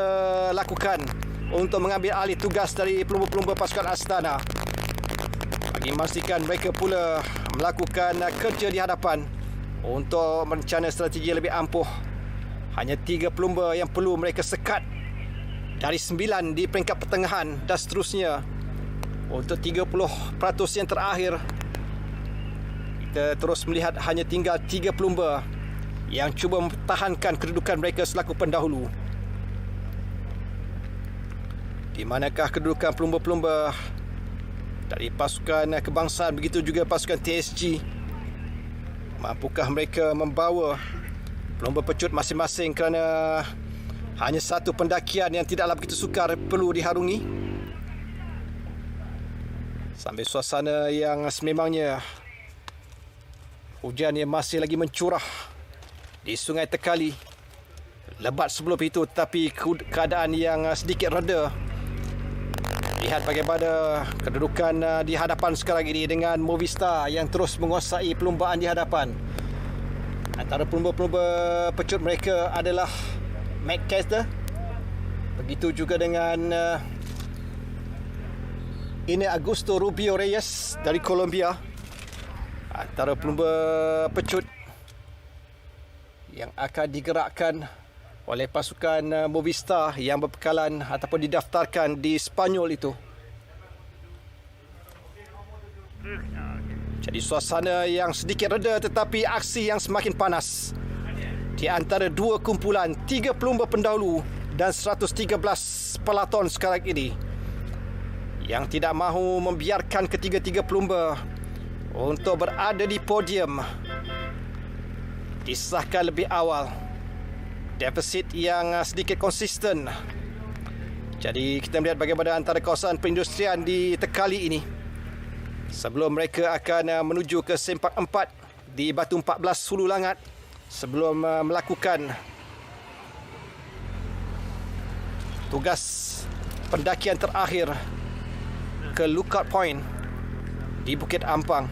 lakukan untuk mengambil alih tugas dari pelumba-pelumba pasukan Astana bagi memastikan mereka pula melakukan kerja di hadapan untuk merencana strategi yang lebih ampuh. Hanya 3 pelumba yang perlu mereka sekat dari 9 di peringkat pertengahan dan seterusnya. Untuk 30% yang terakhir, kita terus melihat hanya tinggal 3 pelumba yang cuba mempertahankan kedudukan mereka selaku pendahulu. Di manakah kedudukan pelumba-pelumba dari pasukan kebangsaan, begitu juga pasukan TSG? Mampukah mereka membawa pelumba pecut masing-masing kerana hanya satu pendakian yang tidaklah begitu sukar perlu diharungi? Sambil suasana yang sememangnya, hujan yang masih lagi mencurah di Sungai Tekali. Lebat sebelum itu, tetapi keadaan yang sedikit reda. Lihat bagaimana kedudukan di hadapan sekarang ini dengan Movistar yang terus menguasai perlumbaan di hadapan. Antara pelumba-pelumba pecut mereka adalah McCaster. Begitu juga dengan ini Augusto Rubio Reyes dari Colombia. Antara pelumba pecut yang akan digerakkan oleh pasukan Movistar yang berpekalan ataupun didaftarkan di Spanyol itu. Jadi suasana yang sedikit reda tetapi aksi yang semakin panas di antara dua kumpulan 3 pelumba pendahulu dan 113 pelaton sekarang ini yang tidak mahu membiarkan ketiga-tiga pelumba untuk berada di podium. Disahkan lebih awal defisit yang sedikit konsisten. Jadi kita melihat bagaimana antara kawasan perindustrian di Tekali ini sebelum mereka akan menuju ke sempak 4 di Batu 14 Hulu Langat sebelum melakukan tugas pendakian terakhir ke Lookout Point di Bukit Ampang.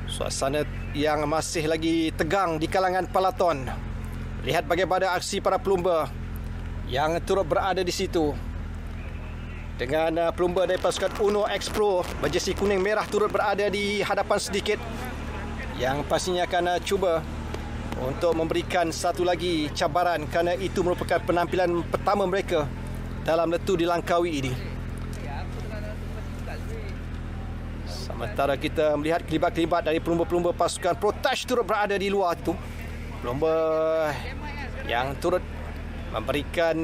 Suasana yang masih lagi tegang di kalangan pelaton. Lihat bagaimana aksi para pelumba yang turut berada di situ. Dengan pelumba dari pasukan Uno X-Pro berjersey kuning merah turut berada di hadapan sedikit, yang pastinya akan cuba untuk memberikan satu lagi cabaran kerana itu merupakan penampilan pertama mereka dalam letu di Langkawi ini. Sementara kita melihat kelibat-kelibat dari pelumba-pelumba pasukan Protaj turut berada di luar itu. Pelumba yang turut memberikan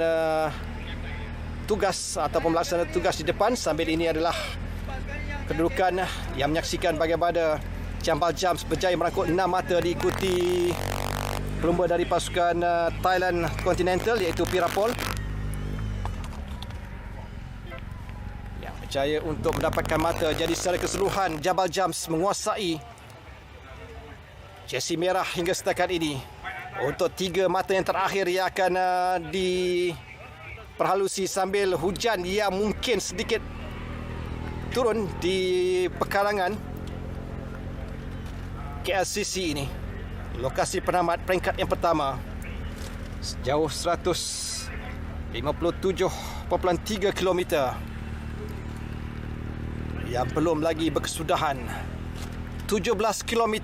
tugas ataupun melaksanakan tugas di depan. Sambil ini adalah kedudukan yang menyaksikan bagaimana Jambal Jams berjaya merangkut 6 mata diikuti pelumba dari pasukan Thailand Continental iaitu Pirapol yang berjaya untuk mendapatkan mata. Jadi secara keseluruhan Jambal Jams menguasai jersey merah hingga setakat ini. Untuk 3 mata yang terakhir yang akan diperhalusi sambil hujan yang mungkin sedikit turun di pekarangan KLCC ini. Lokasi penamat peringkat yang pertama sejauh 157.3 km yang belum lagi berkesudahan. 17 km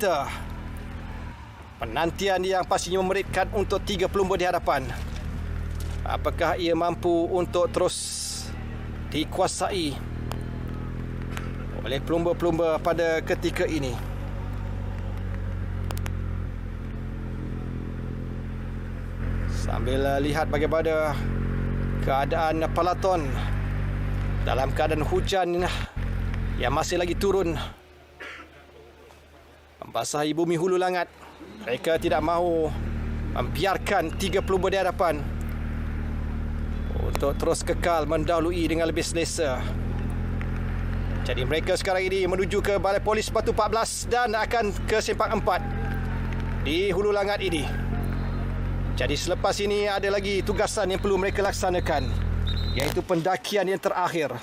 penantian yang pastinya memeritkan untuk 3 pelumba di hadapan. Apakah ia mampu untuk terus dikuasai oleh pelumba-pelumba pada ketika ini? Sambil lihat bagaimana keadaan pelaton dalam keadaan hujan yang masih lagi turun membasahi bumi Hulu Langat. Mereka tidak mahu membiarkan 3 pelumba di hadapan untuk terus kekal mendahului dengan lebih selesa. Jadi mereka sekarang ini menuju ke Balai Polis Batu 14 dan akan ke sempak 4 di Hulu Langat ini. Jadi selepas ini ada lagi tugasan yang perlu mereka laksanakan, iaitu pendakian yang terakhir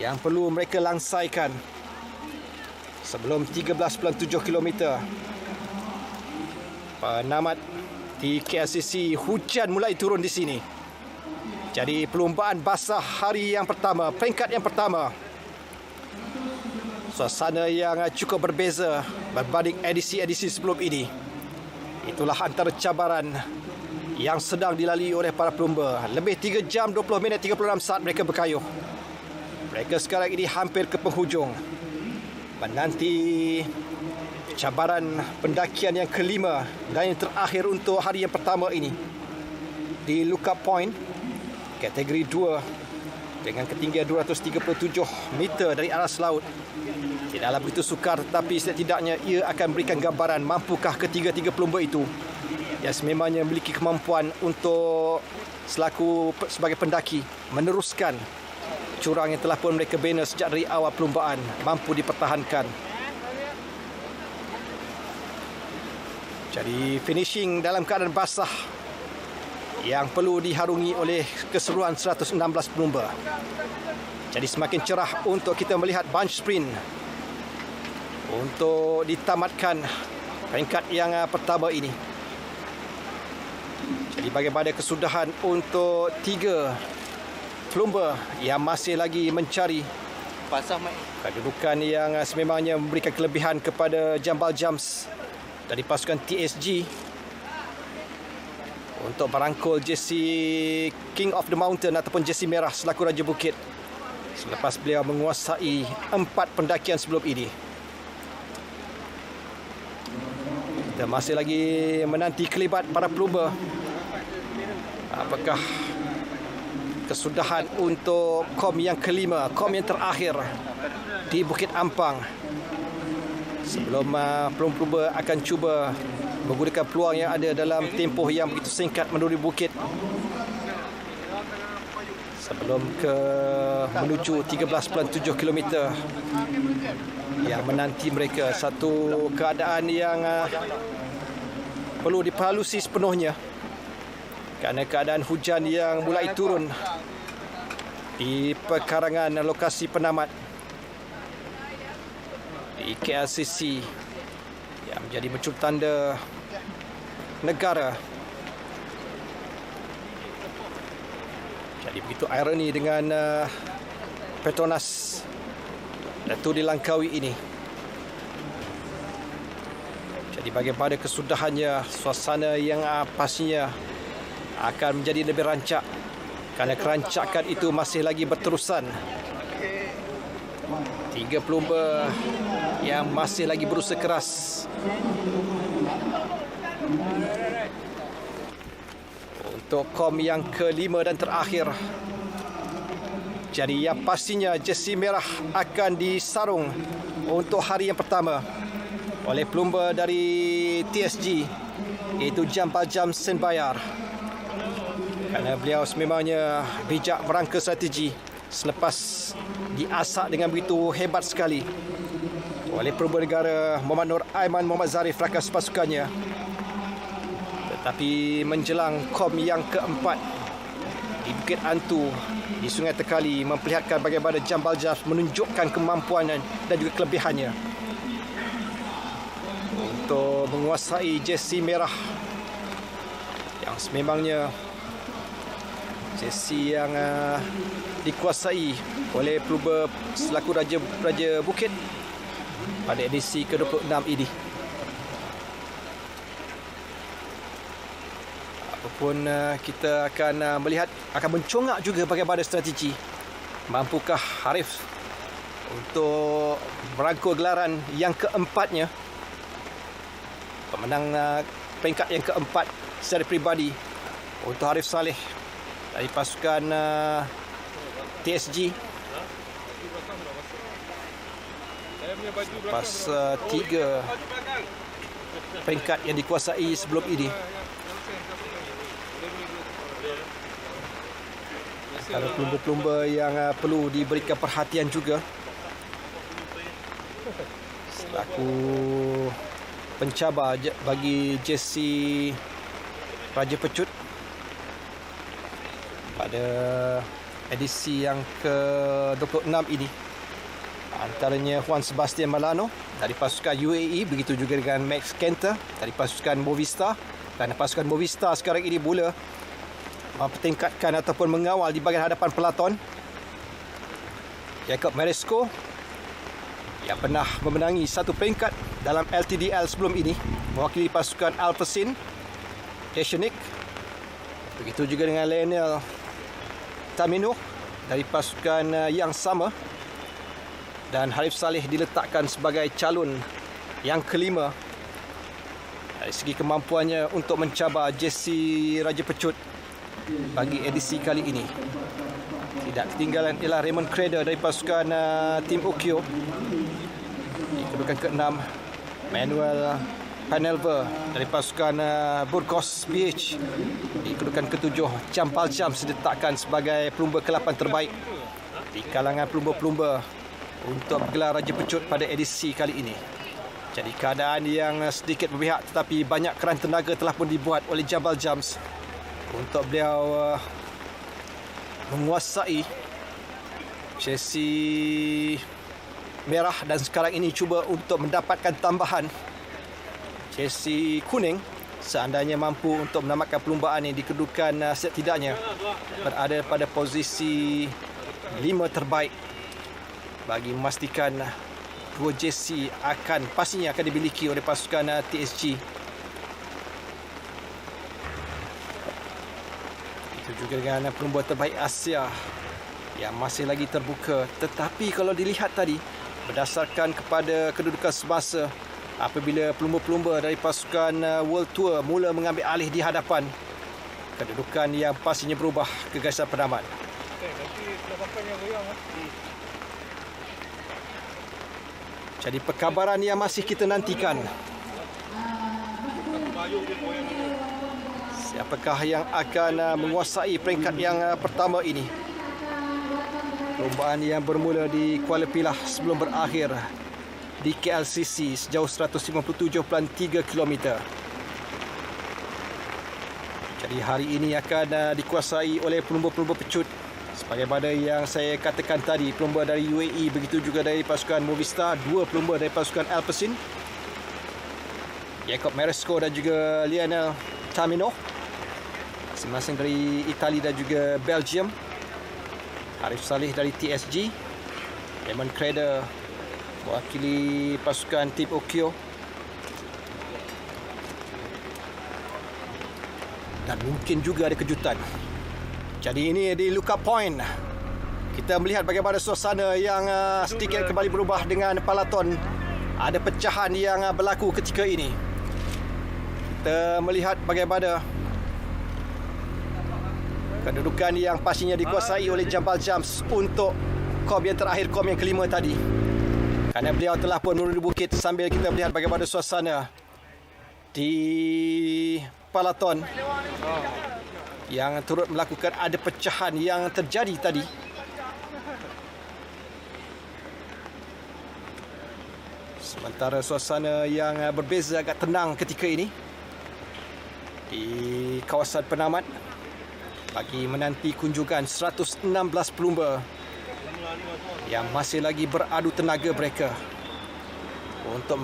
yang perlu mereka langsaikan sebelum 13.7 km. Penamat di KLCC, hujan mulai turun di sini. Jadi perlumbaan basah hari yang pertama, peringkat yang pertama. Suasana yang cukup berbeza berbanding edisi-edisi sebelum ini. Itulah antara cabaran yang sedang dilalui oleh para pelumba. Lebih 3 jam 20 minit 36 saat mereka berkayuh. Mereka sekarang ini hampir ke penghujung, menanti cabaran pendakian yang kelima dan yang terakhir untuk hari yang pertama ini di Lookout Point kategori 2 dengan ketinggian 237 meter dari aras laut. Tidaklah begitu sukar, tetapi setidaknya ia akan memberikan gambaran mampukah ketiga-tiga pelumba itu yang sememangnya memiliki kemampuan untuk sebagai pendaki meneruskan curang yang telah pun mereka bina sejak dari awal perlumbaan mampu dipertahankan. Jadi finishing dalam keadaan basah yang perlu diharungi oleh keseluruhan 116 pelumba. Jadi semakin cerah untuk kita melihat bunch sprint untuk ditamatkan peringkat yang pertama ini. Jadi bagaimana kesudahan untuk 3 pelumba yang masih lagi mencari kedudukan yang sememangnya memberikan kelebihan kepada Jambal Jams dari pasukan TSG untuk merangkul jersey King of the Mountain ataupun jersey merah selaku Raja Bukit selepas beliau menguasai 4 pendakian sebelum ini. Kita masih lagi menanti kelibat para pelumba. Apakah kesudahan untuk kom yang kelima, kom yang terakhir di Bukit Ampang, sebelum pelumba akan cuba menggunakan peluang yang ada dalam tempoh yang begitu singkat menuruni bukit sebelum menuju 13.7 km yang menanti mereka. Satu keadaan yang perlu diperhalusi sepenuhnya kerana keadaan hujan yang mulai turun di perkarangan lokasi penamat di KLCC yang menjadi mercuk tanda negara. Jadi begitu ironi dengan Petronas Datuk Seri Langkawi ini. Jadi bagaimana kesudahannya, suasana yang pastinya akan menjadi lebih rancak kerana kerancakan itu masih lagi berterusan. 3 pelumba yang masih lagi berusaha keras. Untuk kom yang kelima dan terakhir. Jadi yang pastinya jersey merah akan disarung untuk hari yang pertama oleh pelumba dari TSG, iaitu Jambal Jam Senbayar. Kerana beliau sememangnya bijak merangka strategi selepas diasak dengan begitu hebat sekali oleh pelumba negara Muhammad Nur Aiman Muhammad Zarif rakan pasukannya. Tetapi menjelang kom yang keempat di Bukit Antu di Sungai Tekali memperlihatkan bagaimana Jambal Jam menunjukkan kemampuan dan juga kelebihannya untuk menguasai jersey merah yang sememangnya jersey yang dikuasai oleh pelumba selaku Raja Bukit pada edisi ke-26 ini. Apapun kita akan melihat, akan mencongak juga bagaimana strategi. Mampukah Harif untuk merangkul gelaran yang keempatnya, pemenang peringkat yang keempat secara peribadi untuk Harif Saleh dari pasukan TSG. Lepas 3 peringkat yang dikuasai sebelum ini. Ada pelumba-pelumba yang perlu diberikan perhatian juga selaku pencabar bagi jersey Raja Pecut pada edisi yang ke-26 ini. Antaranya Juan Sebastian Malano dari pasukan UAE, begitu juga dengan Max Kenter dari pasukan Movistar. Kerana pasukan Movistar sekarang ini mula mempertingkatkan ataupun mengawal di bahagian hadapan pelaton. Jacob Maresco yang pernah memenangi 1 peringkat dalam LTDL sebelum ini, mewakili pasukan Alpecin Deschenik. Begitu juga dengan Lionel Tamino dari pasukan yang sama. Dan Harif Saleh diletakkan sebagai calon yang kelima dari segi kemampuannya untuk mencabar jersey Raja Pecut bagi edisi kali ini. Tidak ketinggalan ialah Raymond Creder dari pasukan tim Ukyo. Di kedudukan ke-6, Manuel Panelver dari pasukan Burgos BH. Di kedudukan ke-7, Jambal Jam diletakkan sebagai pelumba ke-8 terbaik di kalangan pelumba-pelumba untuk gelar Raja Pecut pada edisi kali ini. Jadi keadaan yang sedikit berpihak, tetapi banyak keran tenaga telah pun dibuat oleh Jambal Jams untuk beliau menguasai jersey merah, dan sekarang ini cuba untuk mendapatkan tambahan jersey kuning seandainya mampu untuk menamatkan perlumbaan ini di kedudukan setidaknya berada pada posisi 5 terbaik bagi memastikan 2 jersey pastinya akan dimiliki oleh pasukan TSG. Itu juga dengan pelumba terbaik Asia yang masih lagi terbuka. Tetapi kalau dilihat tadi, berdasarkan kepada kedudukan semasa, apabila pelumba-pelumba dari pasukan World Tour mula mengambil alih di hadapan, kedudukan yang pastinya berubah ke garisan penamat. Jadi perkabaran yang masih kita nantikan, siapakah yang akan menguasai peringkat yang pertama ini? Perlombaan yang bermula di Kuala Pilah sebelum berakhir di KLCC sejauh 157.3 km. Jadi hari ini akan dikuasai oleh pelumba-pelumba pecut. Sebagaimana yang saya katakan tadi, pelumba dari UAE, begitu juga dari pasukan Movistar, 2 pelumba dari pasukan Alpecin, Jacob Maresco dan juga Lionel Tamino, masing-masing dari Itali dan juga Belgium. Arif Salih dari TSG, Raymond Kreder mewakili pasukan Team Okio, dan mungkin juga ada kejutan. Jadi ini di lookup point, kita melihat bagaimana suasana yang sedikit kembali berubah dengan palaton. Ada pecahan yang berlaku ketika ini. Kita melihat bagaimana kedudukan yang pastinya dikuasai oleh Jambal Jams untuk kom yang terakhir, kom yang kelima tadi. Kerana beliau telah pun menuruni bukit, sambil kita melihat bagaimana suasana di palaton yang turut melakukan ada pecahan yang terjadi tadi. Sementara suasana yang berbeza agak tenang ketika ini di kawasan penamat bagi menanti kunjungan 116 pelumba yang masih lagi beradu tenaga mereka untuk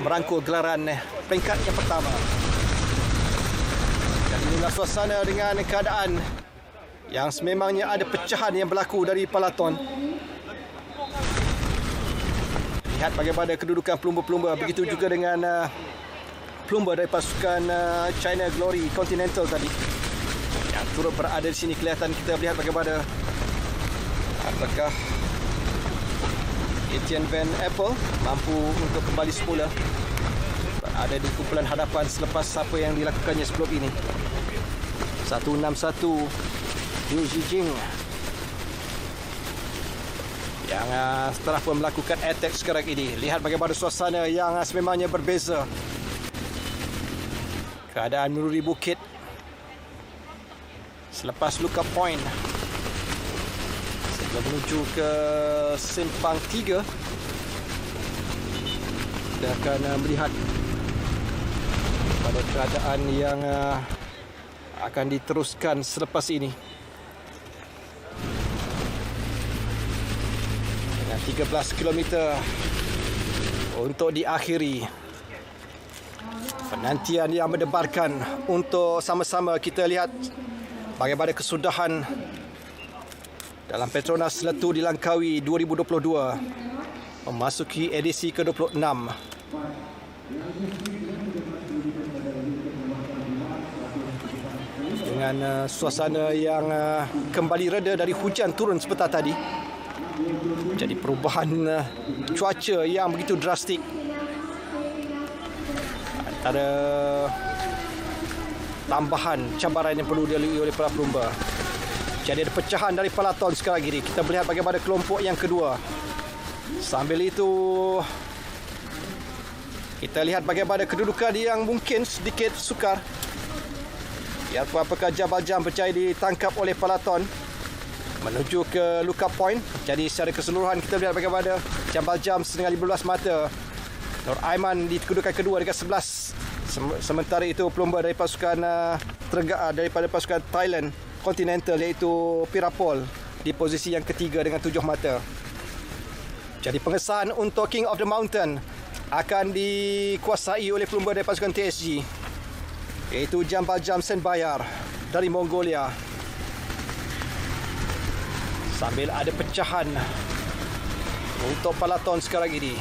merangkul gelaran peringkat yang pertama. Dan inilah suasana dengan keadaan yang sememangnya ada pecahan yang berlaku dari palaton. Lihat bagaimana kedudukan pelumba-pelumba, begitu juga dengan pelumba dari pasukan China Glory Continental tadi yang turut berada di sini. Kelihatan, kita melihat bagaimana apakah Etienne Van Apple mampu untuk kembali semula berada di kumpulan hadapan selepas apa yang dilakukannya sebelum ini. 161 Liu Zijing yang setelah pun melakukan attack sekarang ini. Lihat bagaimana suasana yang sememangnya berbeza. Keadaan menuruni bukit selepas lookup point sebelum menuju ke simpang 3. Kita akan melihat pada keadaan yang akan diteruskan selepas ini. Dengan 13 km untuk diakhiri penantian yang mendebarkan untuk sama-sama kita lihat bagaimana kesudahan dalam Petronas Letu di Langkawi 2022 memasuki edisi ke-26. Dengan suasana yang kembali reda dari hujan turun sebentar tadi. Jadi perubahan cuaca yang begitu drastik antara tambahan cabaran yang perlu dilalui oleh para pelumba. Jadi ada pecahan dari palaton sekarang ini. Kita melihat bagaimana kelompok yang kedua. Sambil itu kita lihat bagaimana kedudukan yang mungkin sedikit sukar. Apakah Jambal Jam percaya ditangkap oleh palaton menuju ke lookup point. Jadi secara keseluruhan kita lihat bagaimana Jambal Jam dengan 15 mata, Nur Aiman di kedudukan kedua dekat 11. Sementara itu pelumba dari pasukan daripada pasukan Thailand Continental iaitu Pirapol di posisi yang ketiga dengan 7 mata. Jadi pengesahan untuk King of the Mountain akan dikuasai oleh pelumba dari pasukan TSG iaitu Jambal Jam Senbayar dari Mongolia. Sambil ada pecahan untuk palaton sekarang ini.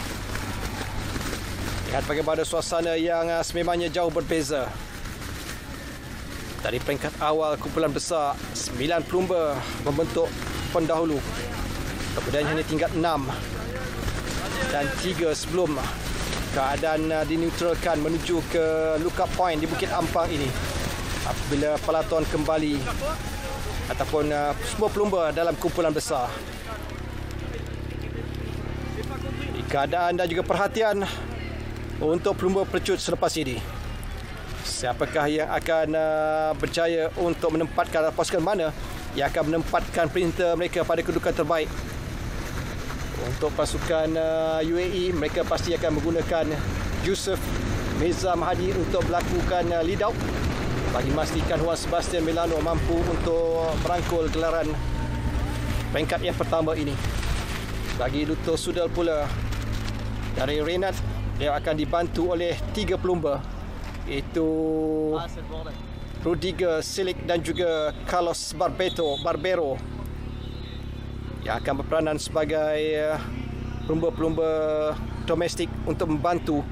Lihat bagaimana suasana yang sememangnya jauh berbeza. Dari peringkat awal kumpulan besar, 9 pelumba membentuk pendahulu. Kemudian hanya tinggal 6 dan 3 sebelum keadaan dineutralkan menuju ke lookup point di Bukit Ampang ini. Apabila pelatuan kembali ataupun semua pelumba dalam kumpulan besar. Keadaan dan juga perhatian untuk pelumba pecut selepas ini. Siapakah yang akan berjaya untuk menempatkan pasukan mana yang akan menempatkan perinter mereka pada kedudukan terbaik. Untuk pasukan UAE, mereka pasti akan menggunakan Yusuf Mirza Mahdi untuk melakukan lead out bagi memastikan Juan Sebastian Milano mampu untuk merangkul gelaran peringkat yang pertama ini. Bagi Duto Sudal pula dari Renat, dia akan dibantu oleh 3 pelumba, iaitu Rudiger Silik dan juga Carlos Barbero yang akan berperanan sebagai pelumba-pelumba domestik untuk membantu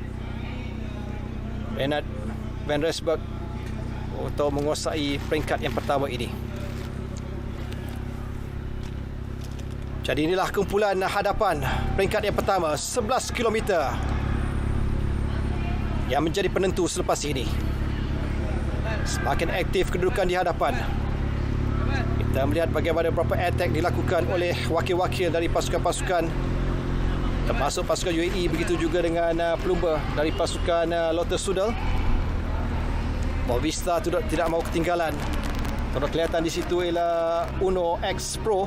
Renat van Rensburg untuk menguasai peringkat yang pertama ini. Jadi inilah kumpulan hadapan peringkat yang pertama, 11 km yang menjadi penentu selepas ini. Semakin aktif kedudukan di hadapan. Kita melihat bagaimana beberapa attack dilakukan oleh wakil-wakil dari pasukan-pasukan, termasuk pasukan UAE, begitu juga dengan pelumba dari pasukan Lotus Sudal. Movistar tidak mau ketinggalan. Kalau kelihatan di situ ialah Uno X Pro.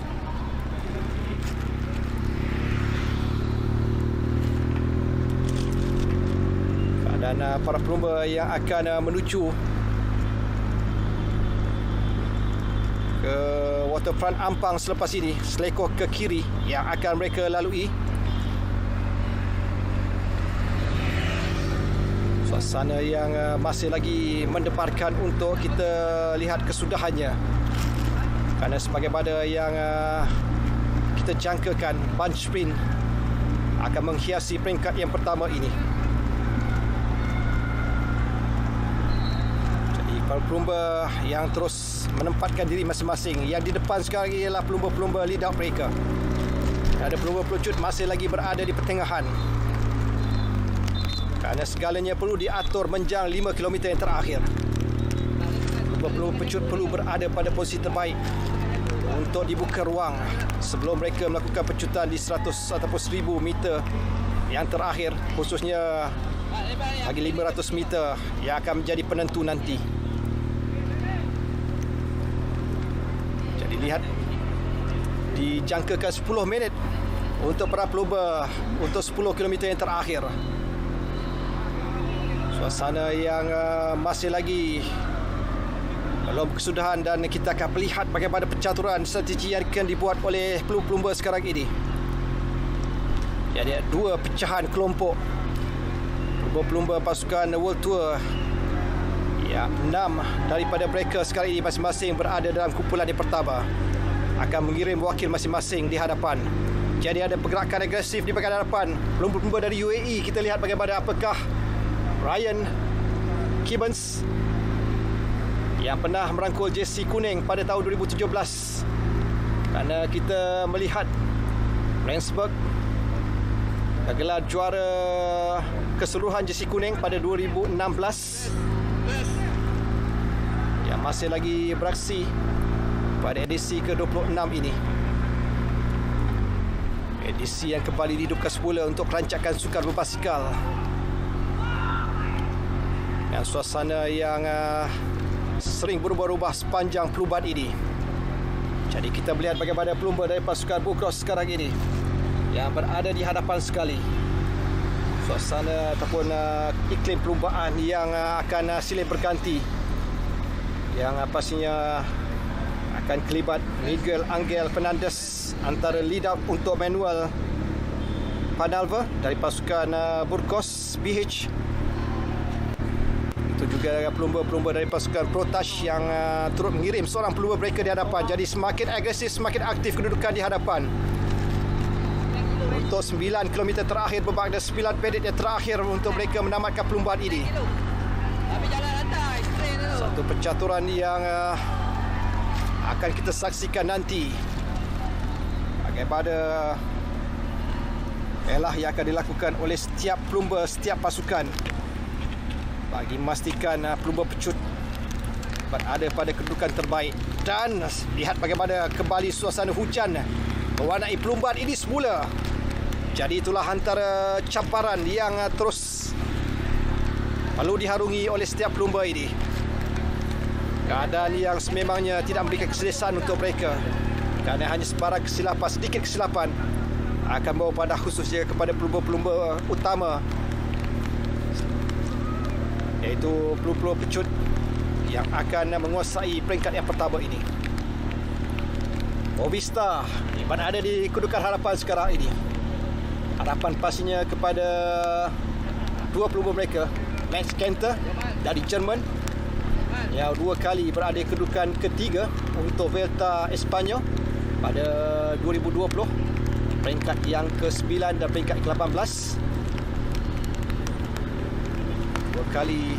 Dan para pelumba yang akan menuju ke waterfront Ampang selepas ini, selekoh ke kiri yang akan mereka lalui. Suasana yang masih lagi mendebarkan untuk kita lihat kesudahannya. Kerana sebagaimana yang kita jangkakan, bunch sprint akan menghiasi peringkat yang pertama ini. Para pelumba yang terus menempatkan diri masing-masing. Yang di depan sekarang ialah pelumba-pelumba lead out mereka. Ada pelumba pelucut masih lagi berada di pertengahan. Kerana segalanya perlu diatur menjang 5 km yang terakhir. Pelumba-pelumba pelucut perlu berada pada posisi terbaik untuk dibuka ruang sebelum mereka melakukan pecutan di 100 ataupun 1000 meter yang terakhir, khususnya bagi 500 meter yang akan menjadi penentu nanti. Lihat, dijangkakan 10 minit untuk para pelumba untuk 10 km yang terakhir. Suasana yang masih lagi belum kesudahan dan kita akan melihat bagaimana pencaturan strategi yang akan dibuat oleh pelumba sekarang ini. Jadi 2 pecahan kelompok pelumba pasukan World Tour. Ya, 6 daripada mereka sekarang ini masing-masing berada dalam kumpulan yang pertama akan mengirim wakil masing-masing di hadapan. Jadi ada pergerakan agresif di bahagian hadapan. Pelumba-pelumba dari UAE, kita lihat bagaimana apakah Ryan Gibbons yang pernah merangkul jersey kuning pada tahun 2017. Kerana kita melihat Rensburg gelar juara keseluruhan jersey kuning pada 2016. Yang masih lagi beraksi pada edisi ke-26 ini. Edisi yang kembali dihidupkan semula untuk kerancakan sukan berbasikal. Dan suasana yang sering berubah-ubah sepanjang perubahan ini. Jadi kita melihat bagaimana pelumba dari pasukan Bucros sekarang ini yang berada di hadapan sekali. Suasana ataupun iklim perubahan yang akan silih berganti, yang pastinya akan kelibat Miguel Angel Fernandez antara lead up untuk Manuel Panalva dari pasukan Burgos BH. Itu juga pelumba-pelumba dari pasukan Protash yang turut mengirim seorang pelumba mereka di hadapan. Jadi semakin agresif, semakin aktif kedudukan di hadapan. Untuk 9 km terakhir bermakna 9 minit yang terakhir untuk mereka menamatkan perlumbaan ini. Satu percaturan yang akan kita saksikan nanti. Bagaimana elah yang akan dilakukan oleh setiap pelumba, setiap pasukan bagi memastikan pelumba pecut berada pada kedudukan terbaik. Dan lihat bagaimana kembali suasana hujan mewarnai perlumbaan ini semula. Jadi itulah antara cabaran yang terus perlu diharungi oleh setiap pelumba ini. Keadaan yang sememangnya tidak memberikan keselesaan untuk mereka, kerana hanya sebarang kesilapan, sedikit kesilapan akan bawa pada khususnya kepada pelumba-pelumba utama, iaitu pelumba pecut yang akan menguasai peringkat yang pertama ini. Movista yang ada di kedudukan harapan sekarang ini. Harapan pastinya kepada dua pelumba mereka, Max Kenter dari Jerman yang 2 kali berada di kedudukan ketiga untuk Vuelta Espanyol pada 2020, peringkat yang ke-9 dan peringkat ke-18. 2 kali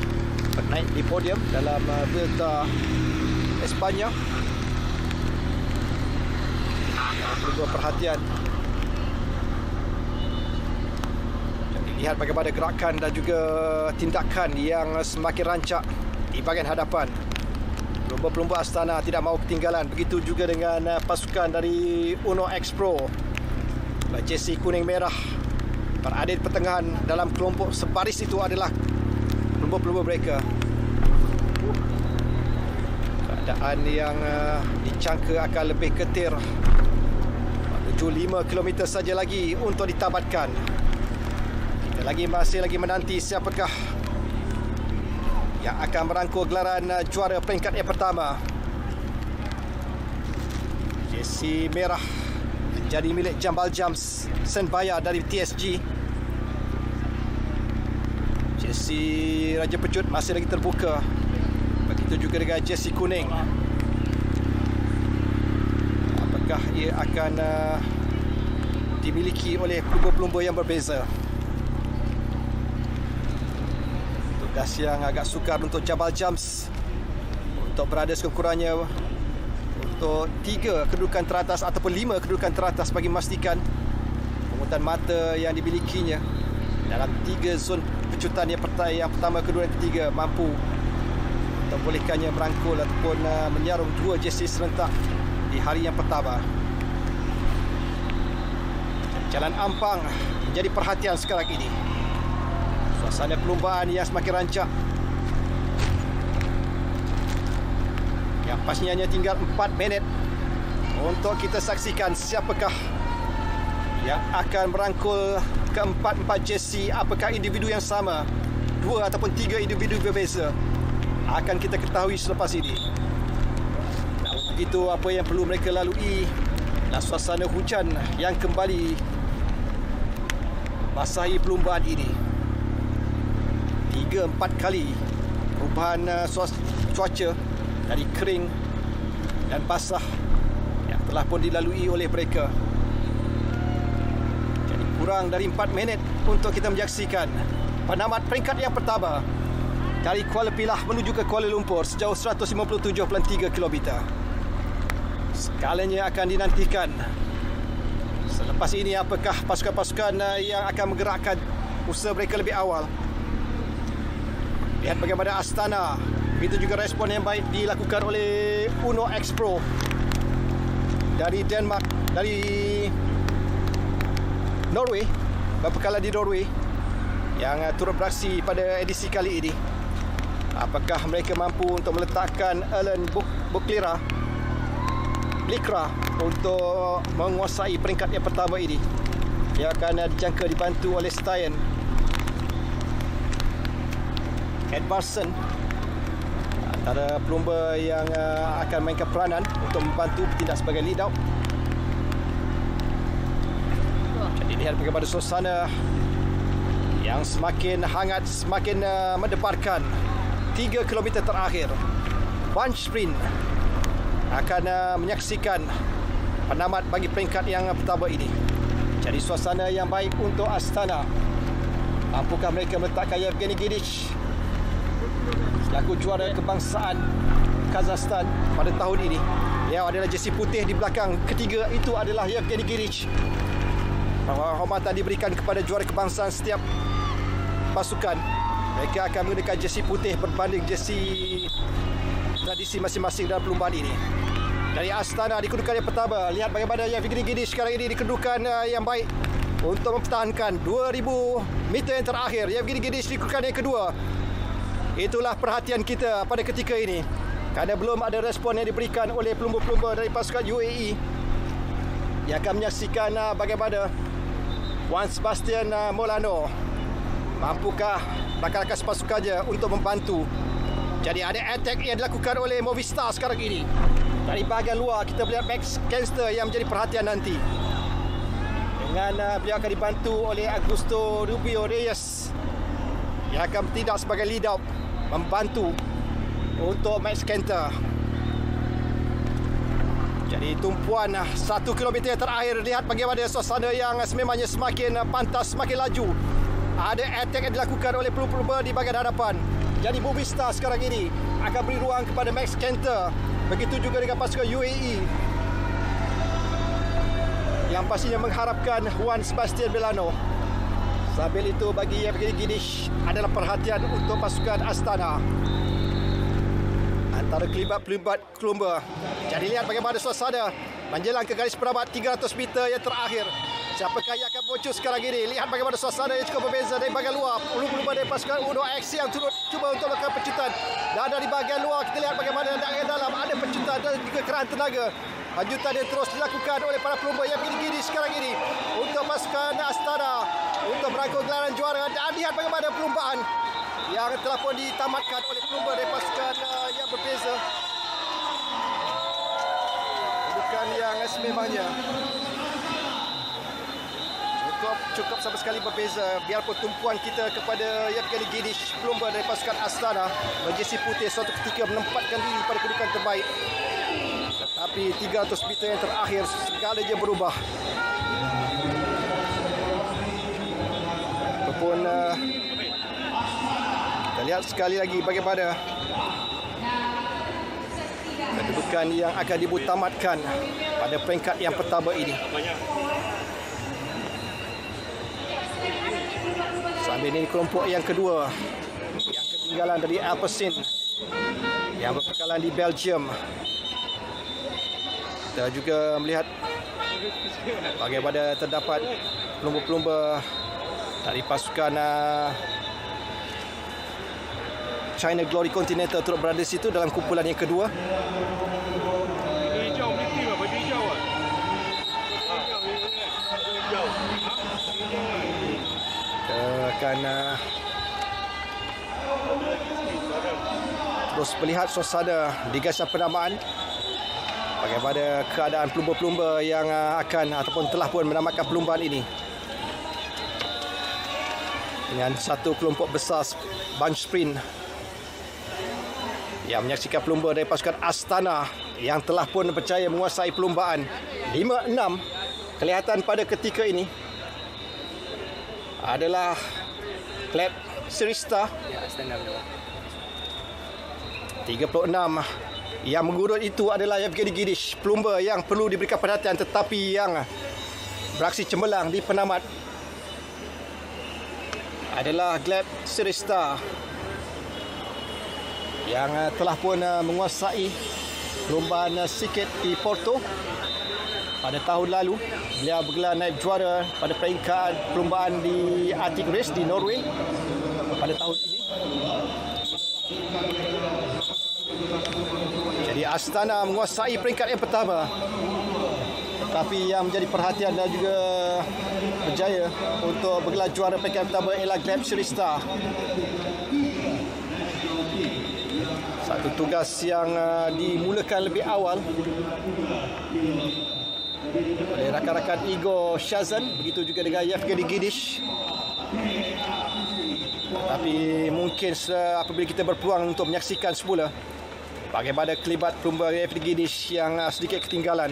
naik di podium dalam Vuelta Espanyol. Perlu perhatian. Jadi lihat bagaimana gerakan dan juga tindakan yang semakin rancak di bahagian hadapan. Pelumba-pelumba Astana tidak mahu ketinggalan. Begitu juga dengan pasukan dari Uno X Pro. Jersey kuning merah berada di pertengahan. Dalam kelompok sebaris itu adalah pelumba-pelumba mereka. Keadaan yang dicangka akan lebih ketir. Menuju 5 km saja lagi untuk ditamatkan. Kita masih lagi menanti siapakah yang akan merangkul gelaran juara peringkat yang pertama. Jersey merah menjadi milik Jambal Jams Senbaya dari TSG. Jersey Raja Pecut masih lagi terbuka. Begitu juga dengan jersey kuning. Apakah ia akan dimiliki oleh pelumba-pelumba yang berbeza? Tugas yang agak sukar untuk Jambal Jams untuk berada sekurang-kurangnya untuk 3 kedudukan teratas ataupun 5 kedudukan teratas bagi memastikan pungutan mata yang dimilikinya dalam 3 zon pecutan yang pertama, kedua dan ketiga mampu untuk bolehkannya merangkul ataupun menyarung 2 jersey serentak di hari yang pertama. Jalan Ampang menjadi perhatian sekarang ini. Suasana perlumbaan yang semakin rancak. Yang pastinya hanya tinggal 4 minit untuk kita saksikan siapakah yang akan merangkul keempat-empat jersey. Apakah individu yang sama, 2 ataupun 3 individu berbeza, akan kita ketahui selepas ini. Namun begitu, apa yang perlu mereka lalui adalah suasana hujan yang kembali basahi perlumbaan ini. 3-4 kali perubahan cuaca dari kering dan basah yang telah pun dilalui oleh mereka. Jadi kurang dari 4 minit untuk kita menyaksikan penamat peringkat yang pertama dari Kuala Pilah menuju ke Kuala Lumpur sejauh 157.3 km. Skalanya akan dinantikan. Selepas ini, apakah pasukan-pasukan yang akan menggerakkan usaha mereka lebih awal? Lihat bagaimana Astana. Begitu juga respon yang baik dilakukan oleh Uno X Pro dari Denmark, dari Norway, berpekala di Norway, yang turut beraksi pada edisi kali ini. Apakah mereka mampu untuk meletakkan Alan Bukera untuk menguasai peringkat yang pertama ini, yang akan dijangka dibantu oleh Stein Edvardsen, antara pelumba yang akan mainkan peranan untuk membantu bertindak sebagai lead out. Jadi lihat bagaimana suasana yang semakin hangat, semakin mendebarkan. 3 km terakhir, bunch sprint akan menyaksikan penamat bagi peringkat yang pertama ini. Jadi suasana yang baik untuk Astana. Mampukah mereka meletakkan Yevgeny Gidich selaku juara kebangsaan Kazakhstan pada tahun ini. Yang adalah jersey putih di belakang ketiga itu adalah Yevgeny Gidich. Penghormatan diberikan kepada juara kebangsaan setiap pasukan. Mereka akan menggunakan jersey putih berbanding jersey tradisi masing-masing dalam perlumbaan ini. Dari Astana di kedudukan yang pertama. Lihat bagaimana Yevgeny Gidich sekarang ini di kedudukan yang baik untuk mempertahankan 2000 meter yang terakhir. Yevgeny Gidich di kedudukan yang kedua. Itulah perhatian kita pada ketika ini. Kerana belum ada respon yang diberikan oleh pelumba-pelumba dari pasukan UAE yang akan menyaksikan bagaimana Juan Sebastian Molano mampukah rakan-rakan sepasukannya untuk membantu. Jadi ada attack yang dilakukan oleh Movistar sekarang ini. Dari bahagian luar kita melihat Max Kensler yang menjadi perhatian nanti. Dengan beliau akan dibantu oleh Augusto Rubio Reyes yang akan bertindak sebagai lead out membantu untuk Max Kensler. Jadi tumpuan 1 kilometer yang terakhir, lihat bagaimana suasana yang sememangnya semakin pantas, semakin laju. Ada attack yang dilakukan oleh pelumba-pelumba di bahagian hadapan. Jadi Movistar sekarang ini akan beri ruang kepada Max Kensler. Begitu juga dengan pasukan UAE yang pastinya mengharapkan Juan Sebastian Molano. Sambil itu bagi Yevgeny Gidich adalah perhatian untuk pasukan Astana. Antara kelibat-kelibat kelumba. Jadi lihat bagaimana suasana menjelang ke garis penamat 300 meter yang terakhir. Siapakah yang akan muncul sekarang ini? Lihat bagaimana suasana yang cukup berbeza dari bahagian luar. Pelumba dari pasukan Uno X yang turut cuba untuk melakukan pecutan. Dan dari bahagian luar kita lihat bagaimana dari dalam ada pecutan dan juga kerahan tenaga. Lanjutan yang terus dilakukan oleh para pelumba yang begini sekarang ini untuk pasukan Astana untuk merangkul gelaran juara. Dan lihat bagaimana perlumbaan yang telah pun ditamatkan oleh pelumba dari pasukan yang berbeza. Bukan yang sememangnya. Cukup sama sekali berbeza. Biarpun tumpuan kita kepada Yevgeny Gidich, pelumba dari pasukan Astana berjersey putih suatu ketika menempatkan diri pada kedudukan terbaik. Tetapi 300 meter yang terakhir segalanya berubah. Walaupun kita lihat sekali lagi bagaimana kedudukan yang akan dibutamatkan pada peringkat yang pertama ini. Sambil ini kelompok yang kedua yang ketinggalan dari Alpecin yang berpekalan di Belgium. Kita juga melihat bagaimana terdapat pelumba-pelumba dari pasukan China Glory Continental turut berada di situ dalam kumpulan yang kedua. Akan terus melihat suasana di gasan penamaan. Bagaimana keadaan pelumba-pelumba yang akan ataupun telah pun menamatkan perlumbaan ini. Dengan satu kelompok besar bunch sprint yang menyaksikan pelumba dari pasukan Astana yang telah pun berjaya menguasai perlumbaan 5-6. Kelihatan pada ketika ini adalah Gleb Sirista 36. Yang mengurut itu adalah Yevgeny Gidich, pelumba yang perlu diberikan perhatian tetapi yang beraksi cemerlang di penamat adalah Gleb Sirista yang telah pun menguasai perlumbaan sikit di Porto pada tahun lalu. Beliau bergelar naib juara pada peringkat perlumbaan di Arctic Race di Norway pada tahun ini. Jadi Astana menguasai peringkat yang pertama. Tetapi yang menjadi perhatian dan juga berjaya untuk bergelar juara peringkat pertama ialah Gleb Sirista. Satu tugas yang dimulakan lebih awal oleh rakan-rakan Igor Shazan, begitu juga dengan Yevgeny Gidich. Tapi mungkin apabila kita berpeluang untuk menyaksikan semula bagaimana kelibat pelumba Yevgeny Gidich yang sedikit ketinggalan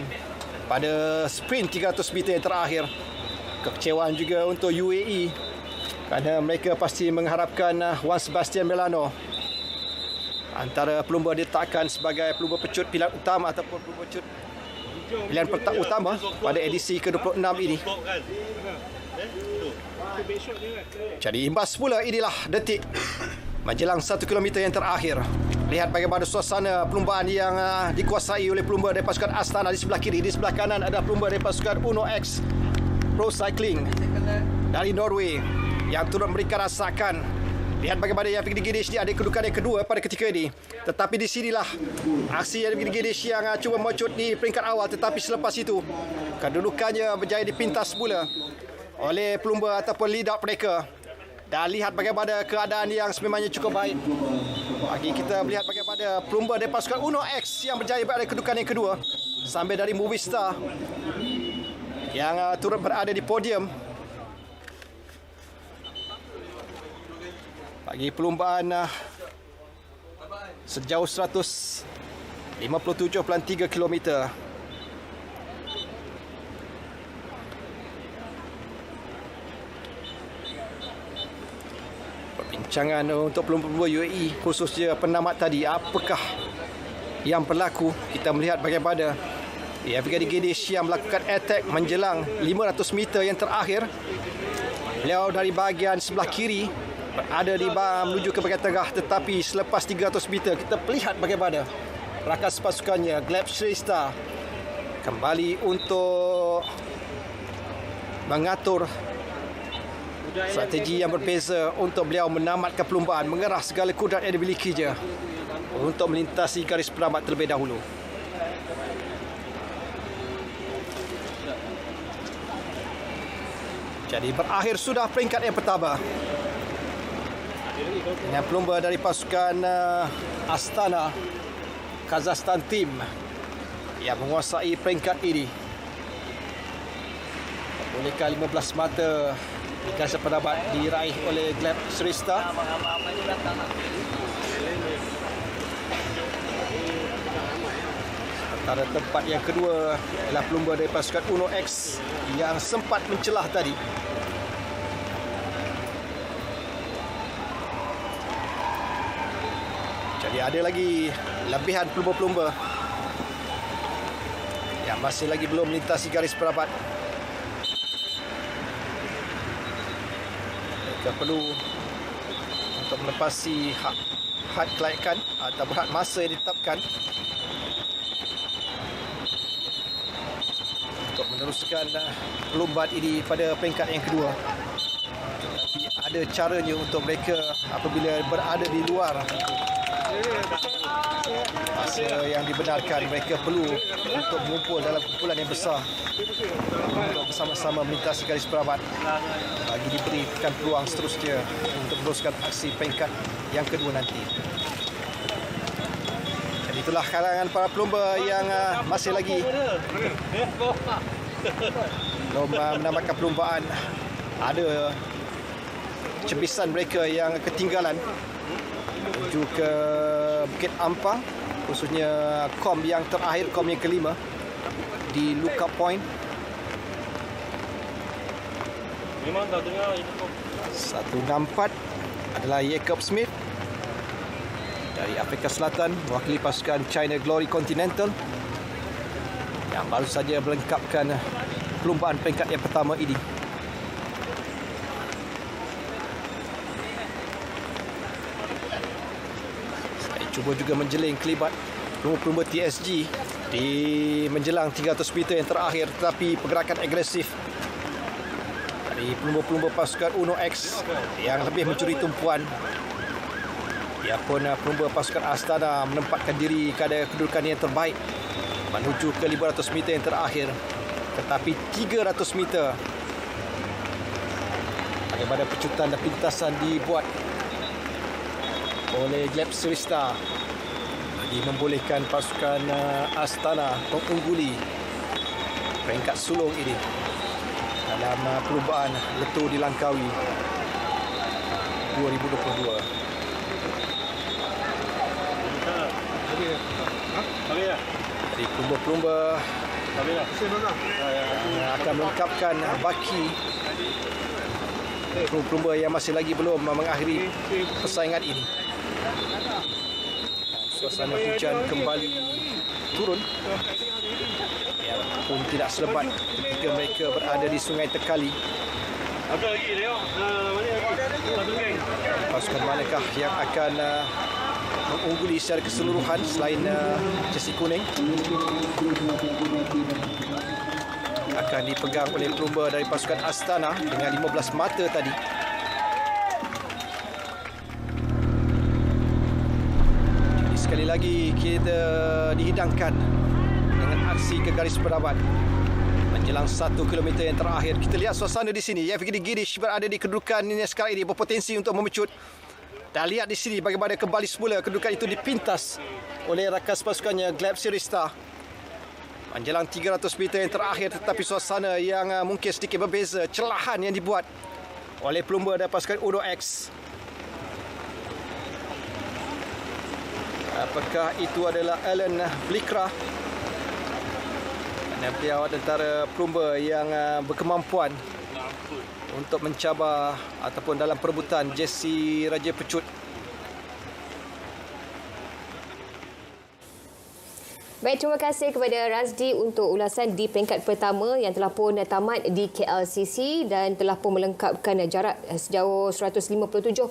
pada sprint 300 meter yang terakhir. Kekecewaan juga untuk UAE kerana mereka pasti mengharapkan Juan Sebastian Molano antara pelumba diletakkan sebagai pelumba pecut pilihan utama ataupun pelumba pecut pilihan utama pada edisi ke-26 ini. Jadi imbas pula inilah detik menjelang 1 kilometer yang terakhir. Lihat bagaimana suasana perlumbaan yang dikuasai oleh pelumba dari pasukan Astana di sebelah kiri. Di sebelah kanan ada pelumba dari pasukan Uno X Pro Cycling dari Norway yang turut memberikan rasakan. Lihat bagaimana yang Vigdy Giddish ni ada kedudukan yang kedua pada ketika ini. Tetapi di sinilah aksi yang Vigdy Giddish yang cuba mecut di peringkat awal. Tetapi selepas itu kedudukannya berjaya dipintas semula oleh pelumba ataupun lead out mereka. Dan lihat bagaimana keadaan yang sememangnya cukup baik. Bagi kita melihat bagaimana pelumba dari pasukan Uno X yang berjaya berada kedudukan yang kedua. Sambil dari Movistar yang turut berada di podium. Bagi perlumbaan sejauh 157.3 km. Perbincangan untuk pelumba-pelumba UAE, khususnya penamat tadi, apakah yang berlaku? Kita melihat bagaimana Vigdy Giddish yang melakukan attack menjelang 500 meter yang terakhir. Beliau dari bahagian sebelah kiri berada di menuju ke bahagian tengah, tetapi selepas 300 meter kita melihat bagaimana rakas pasukannya Gleb Shrestha kembali untuk mengatur strategi yang berbeza untuk beliau menamatkan perlumbaan, mengerah segala kudrat yang dimilikinya untuk melintasi garis penamat terlebih dahulu. Jadi berakhir sudah peringkat yang pertama dengan pelumba dari pasukan Astana Kazakhstan Team yang menguasai peringkat ini. Bolehkah 15 mata di garis penamat diraih oleh Gleb Shrestha. Sementara tempat yang kedua adalah pelumba dari pasukan Uno X yang sempat mencelah tadi. Jadi ada lagi lebihan pelumba-pelumba yang masih lagi belum melintasi garis penamat. Mereka perlu untuk menepasi had kelayakan atau had masa yang ditetapkan untuk meneruskan perlumbaan ini pada peringkat yang kedua. Tapi ada caranya untuk mereka apabila berada di luar masa yang dibenarkan, mereka perlu untuk mengumpul dalam kumpulan yang besar untuk bersama-sama melintasi garis penamat bagi diberikan peluang seterusnya untuk meneruskan aksi peringkat yang kedua nanti. Dan itulah kalangan para pelumba yang masih lagi belum menamatkan perlumbaan. Ada cebisan mereka yang ketinggalan menuju ke Bukit Ampang, khususnya kom yang terakhir, kom yang kelima di Lookout Point. 164 adalah Jacob Smith dari Afrika Selatan, mewakili pasukan China Glory Continental yang baru saja melengkapkan perlumbaan peringkat yang pertama ini. Cuba juga menjeling kelibat pelumba-pelumba TSG di menjelang 300 meter yang terakhir, tetapi pergerakan agresif dari pelumba-pelumba pasukan Uno X yang lebih mencuri tumpuan. Biarpun pelumba pasukan Astana menempatkan diri pada kedudukan yang terbaik menuju ke 500 meter yang terakhir, tetapi 300 meter bagaimana pecutan dan pintasan dibuat oleh Gleb Shrestha bagi membolehkan pasukan Astana mengungguli peringkat sulung ini dalam perlumbaan Letuh di Langkawi 2022. Jadi pelumba-pelumba akan melengkapkan baki pelumba yang masih lagi belum mengakhiri persaingan ini. suasana hujan kembali turun. Ya, pun tidak selebat ketika mereka berada di Sungai Tekali. Pasukan manakah yang akan mengungguli secara keseluruhan selain jersey kuning? Akan dipegang oleh pelumba dari pasukan Astana dengan 15 mata tadi. Jadi sekali lagi kita dihidangkan dengan aksi ke garis perawat menjelang 1 kilometer yang terakhir. Kita lihat suasana di sini. Yevgeny Gidish berada di kedudukan ini sekarang ini berpotensi untuk memecut. Dan lihat di sini bagaimana kembali semula kedudukan itu dipintas oleh rakan pasukannya Gleb Sirista. Menjelang 300 meter yang terakhir, tetapi suasana yang mungkin sedikit berbeza. Celahan yang dibuat oleh pelumba dan pasukan Udo X. Apakah itu adalah Alan Blikra? Pelawat antara pelumba yang berkemampuan untuk mencabar ataupun dalam perebutan jersey Raja Pecut. Baik, terima kasih kepada Razdi untuk ulasan di peringkat pertama yang telah pun tamat di KLCC dan telah pun melengkapkan jarak sejauh 157.3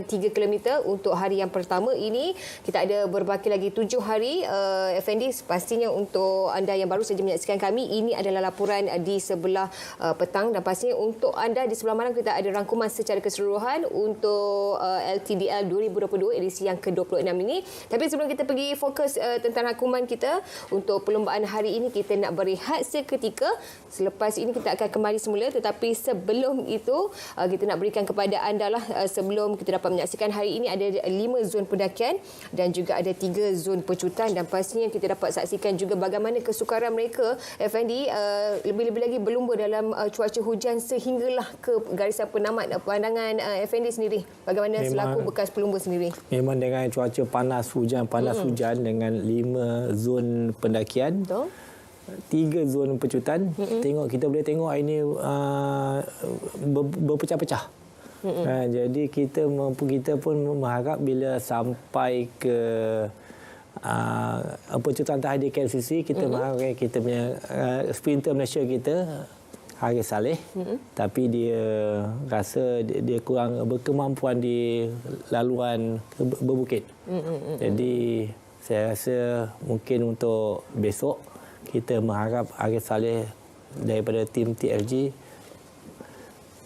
km untuk hari yang pertama ini. Kita ada berbaki lagi 7 hari. Effendi, pastinya untuk anda yang baru saja menyaksikan kami, ini adalah laporan di sebelah petang dan pastinya untuk anda di sebelah malam kita ada rangkuman secara keseluruhan untuk LTDL 2022 edisi yang ke-26 ini. Tapi sebelum kita pergi fokus tentang rangkuman kita untuk perlombaan hari ini, kita nak berehat seketika. Selepas ini kita akan kembali semula, tetapi sebelum itu kita nak berikan kepada anda lah sebelum kita dapat menyaksikan hari ini ada 5 zon pendakian dan juga ada 3 zon pecutan dan pastinya kita dapat saksikan juga bagaimana kesukaran mereka Effendi lebih-lebih lagi berlumba dalam cuaca hujan sehinggalah ke garisan penamat. Pandangan Effendi sendiri bagaimana selaku bekas pelumba sendiri? Memang dengan cuaca panas hujan dengan 5 zon pendakian, Betul. 3 zon pecutan. Kita boleh tengok ini berpecah-pecah. Jadi kita pun mengharap bila sampai ke pecutan terakhir di KLCC, kita mengharap kita punya sprinter Malaysia kita Haris Saleh, tapi dia rasa dia kurang berkemampuan di laluan berbukit. Jadi saya rasa mungkin untuk besok kita mengharap Haris Saleh daripada tim TFG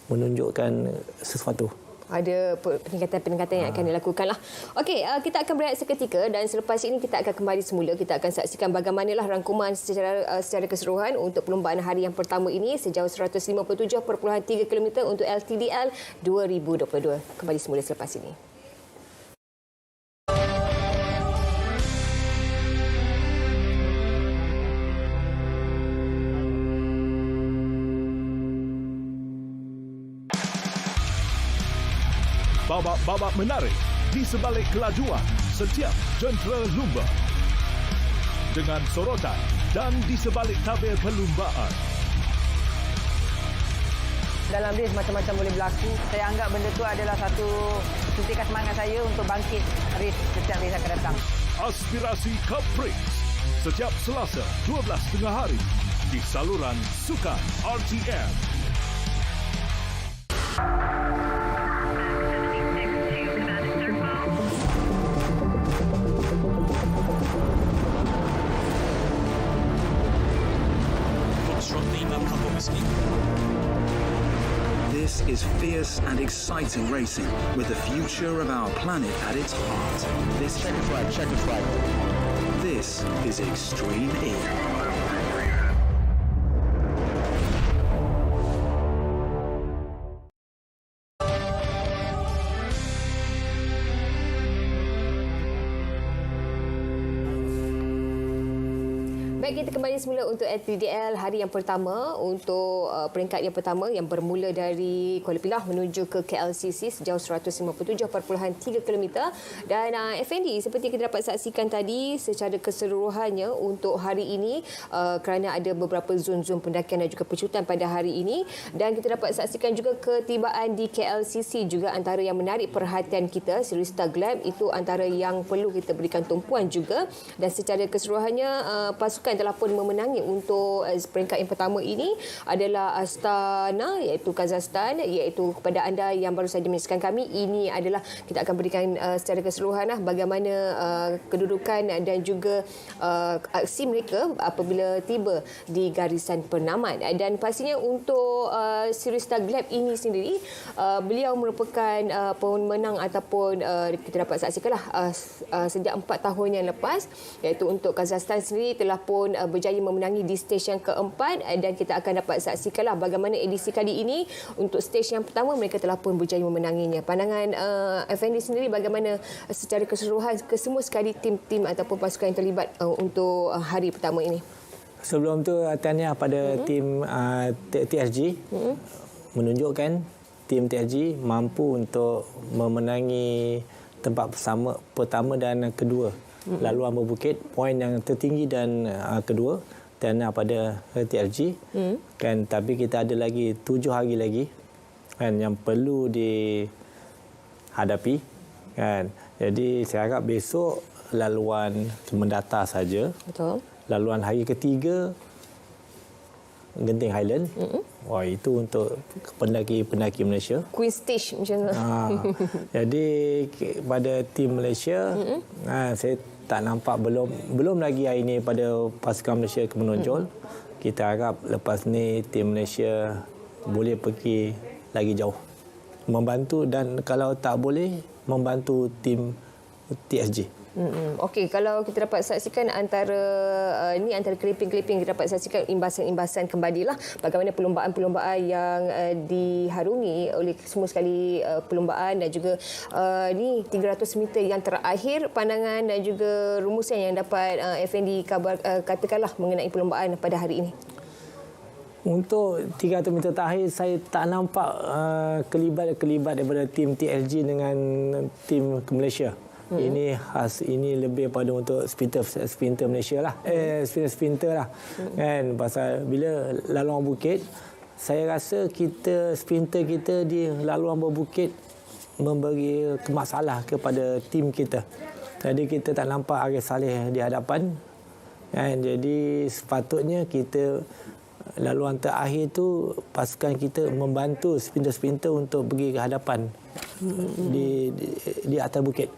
menunjukkan sesuatu. Ada peningkatan-peningkatan yang akan dilakukan lah. Okey, kita akan berehat seketika dan selepas ini kita akan kembali semula. Kita akan saksikan bagaimanalah rangkuman secara keseluruhan untuk perlombaan hari yang pertama ini sejauh 157.3 km untuk LTDL 2022. Kembali semula selepas ini. Babak-babak menarik di sebalik kelajuan setiap jentera lumba. Dengan sorotan dan di sebalik tabir perlumbaan. Dalam race macam-macam boleh berlaku. Saya anggap benda itu adalah satu suntikan semangat saya untuk bangkit race setiap race akan datang. Aspirasi Cup Race setiap Selasa 12 tengah hari di saluran Sukan RTM. This is fierce and exciting racing with the future of our planet at its heart. Check it right. This is Extreme E. Baik, kita kembali semula untuk LPDL hari yang pertama untuk peringkat yang pertama yang bermula dari Kuala Pilah menuju ke KLCC sejauh 157.3 km. Dan FND, seperti kita dapat saksikan tadi secara keseluruhannya untuk hari ini kerana ada beberapa zon-zon pendakian dan juga pecutan pada hari ini, dan kita dapat saksikan juga ketibaan di KLCC juga antara yang menarik perhatian kita. Sirista Glab itu antara yang perlu kita berikan tumpuan juga, dan secara keseluruhannya pasukan telah pun memenangi untuk peringkat yang pertama ini adalah Astana iaitu Kazakhstan. Iaitu kepada anda yang baru saja menyaksikan kami, ini adalah kita akan berikan secara keseluruhan bagaimana kedudukan dan juga aksi mereka apabila tiba di garisan penamat. Dan pastinya untuk Sirista Glab ini sendiri, beliau merupakan pemenang ataupun kita dapat saksikanlah sejak 4 tahun yang lepas, iaitu untuk Kazakhstan sendiri telah pun berjaya memenangi di stage yang keempat, dan kita akan dapat saksikanlah bagaimana edisi kali ini untuk stage yang pertama mereka telah pun berjaya memenanginya. Pandangan FND sendiri bagaimana secara keseluruhan kesemua sekali tim-tim ataupun pasukan yang terlibat untuk hari pertama ini? Sebelum tu tahniah pada tim TSG menunjukkan tim TSG mampu untuk memenangi tempat pertama dan kedua laluan berbukit, poin yang tertinggi dan kedua dan pada TRG kan. Tapi kita ada lagi 7 hari lagi kan yang perlu dihadapi kan. Jadi saya harap besok laluan mendata saja. Betul. Laluan hari ketiga Genting Highland. Wah, itu untuk pendaki-pendaki Malaysia. Queen Stage macam tu. Jadi pada tim Malaysia, saya tak nampak belum lagi hari ini pada pasukan Malaysia menonjol. Kita harap lepas ni tim Malaysia boleh pergi lagi jauh, membantu, dan kalau tak boleh membantu tim TSG. Okey, kalau kita dapat saksikan antara clipping-clipping kita dapat saksikan imbasan-imbasan kembalilah bagaimana perlombaan-perlombaan yang diharungi oleh semua sekali perlombaan, dan juga ni 300 meter yang terakhir, pandangan dan juga rumusan yang dapat FND katakanlah mengenai perlombaan pada hari ini. Untuk 300 meter terakhir, saya tak nampak kelibat daripada tim TLG dengan tim Malaysia. Ini lebih pada untuk sprinter Malaysia lah. Sprinter lah. Kan, pasal bila laluan bukit, saya rasa sprinter kita di laluan berbukit memberi masalah kepada tim kita. Jadi kita tak nampak Arif Saleh di hadapan. Kan, jadi sepatutnya kita laluan terakhir tu pasukan kita membantu sprinter-sprinter untuk pergi ke hadapan di atas bukit.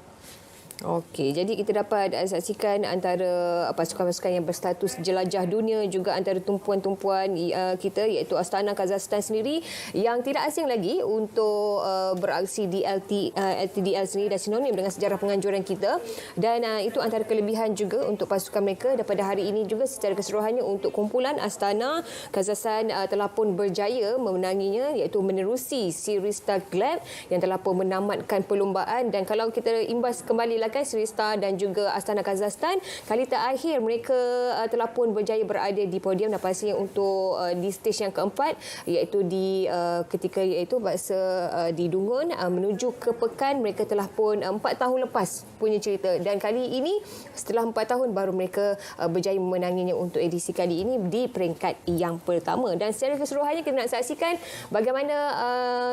Okey, jadi kita dapat saksikan antara pasukan-pasukan yang berstatus jelajah dunia juga antara tumpuan-tumpuan kita, iaitu Astana Kazakhstan sendiri yang tidak asing lagi untuk beraksi di LTDL sendiri dan sinonim dengan sejarah penganjuran kita, dan itu antara kelebihan juga untuk pasukan mereka. Dan pada hari ini juga secara keseluruhannya untuk kumpulan Astana Kazakhstan telah pun berjaya memenanginya, iaitu menerusi Sirista Glab yang telah pun menamatkan perlombaan. Dan kalau kita imbas kembali lagi Sirista dan juga Astana Kazakhstan, kali terakhir mereka telah pun berjaya berada di podium, dan pastinya untuk di stage yang keempat, iaitu di ketika iaitu di Dungun menuju ke Pekan, mereka telah pun 4 tahun lepas punya cerita, dan kali ini setelah 4 tahun baru mereka berjaya memenanginya untuk edisi kali ini di peringkat yang pertama. Dan secara keseluruhannya kita nak saksikan bagaimana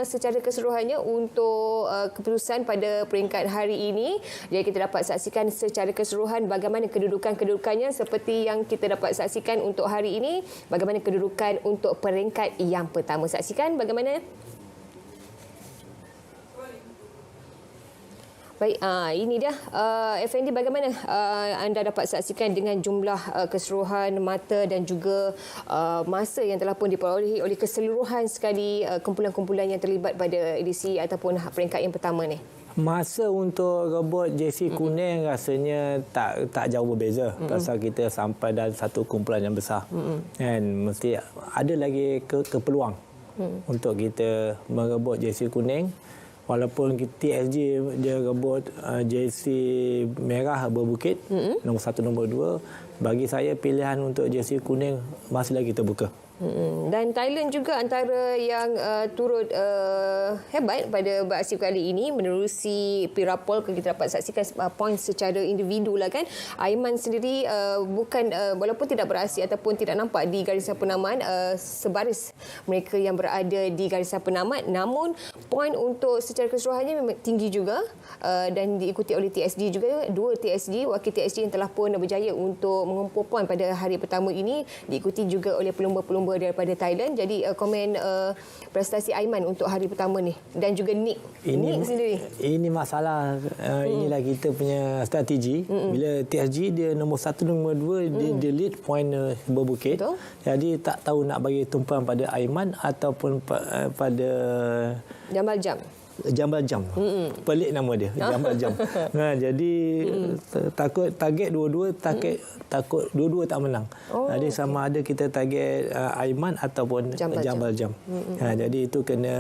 secara keseluruhannya untuk keputusan pada peringkat hari ini. Jadi kita dapat saksikan secara keseluruhan bagaimana kedudukannya seperti yang kita dapat saksikan untuk hari ini, bagaimana kedudukan untuk peringkat yang pertama. Saksikan bagaimana. Baik, ini dia FND, bagaimana anda dapat saksikan dengan jumlah keseluruhan mata dan juga masa yang telah pun diperolehi oleh keseluruhan sekali kumpulan-kumpulan yang terlibat pada edisi ataupun peringkat yang pertama ni? Masa untuk rebut jersey kuning rasanya tak jauh berbeza. Pasal kita sampai dalam satu kumpulan yang besar. Dan mesti ada lagi kepeluang untuk kita merebut jersey kuning. Walaupun TSG dia rebut jersey merah berbukit, nombor 1, nombor 2. bagi saya pilihan untuk jersey kuning masih lagi terbuka. Dan Thailand juga antara yang turut hebat pada beraksi kali ini menerusi Pirapol. Kita dapat saksikan poin secara individu lah kan. Aiman sendiri bukan walaupun tidak beraksi ataupun tidak nampak di garisan penamaan sebaris mereka yang berada di garisan penamat, namun poin untuk secara keseluruhannya memang tinggi juga dan diikuti oleh TSG juga. Dua TSG, wakil TSG yang telah pun berjaya untuk mengumpul poin pada hari pertama ini, diikuti juga oleh pelumba-pelumba daripada Thailand. Jadi komen prestasi Aiman untuk hari pertama ni dan juga Nick sendiri. Ini masalah inilah kita punya strategi. Bila TSG dia nombor 1 nombor 2 dia lead point berbukit. Betul. Jadi tak tahu nak bagi tumpuan pada Aiman ataupun pada Jambal Jam. Pelik nama dia, Jambal Jam. Jadi takut target dua-dua, takut dua-dua tak menang. Jadi sama ada kita target Aiman ataupun Jambal Jam. Jadi itu kena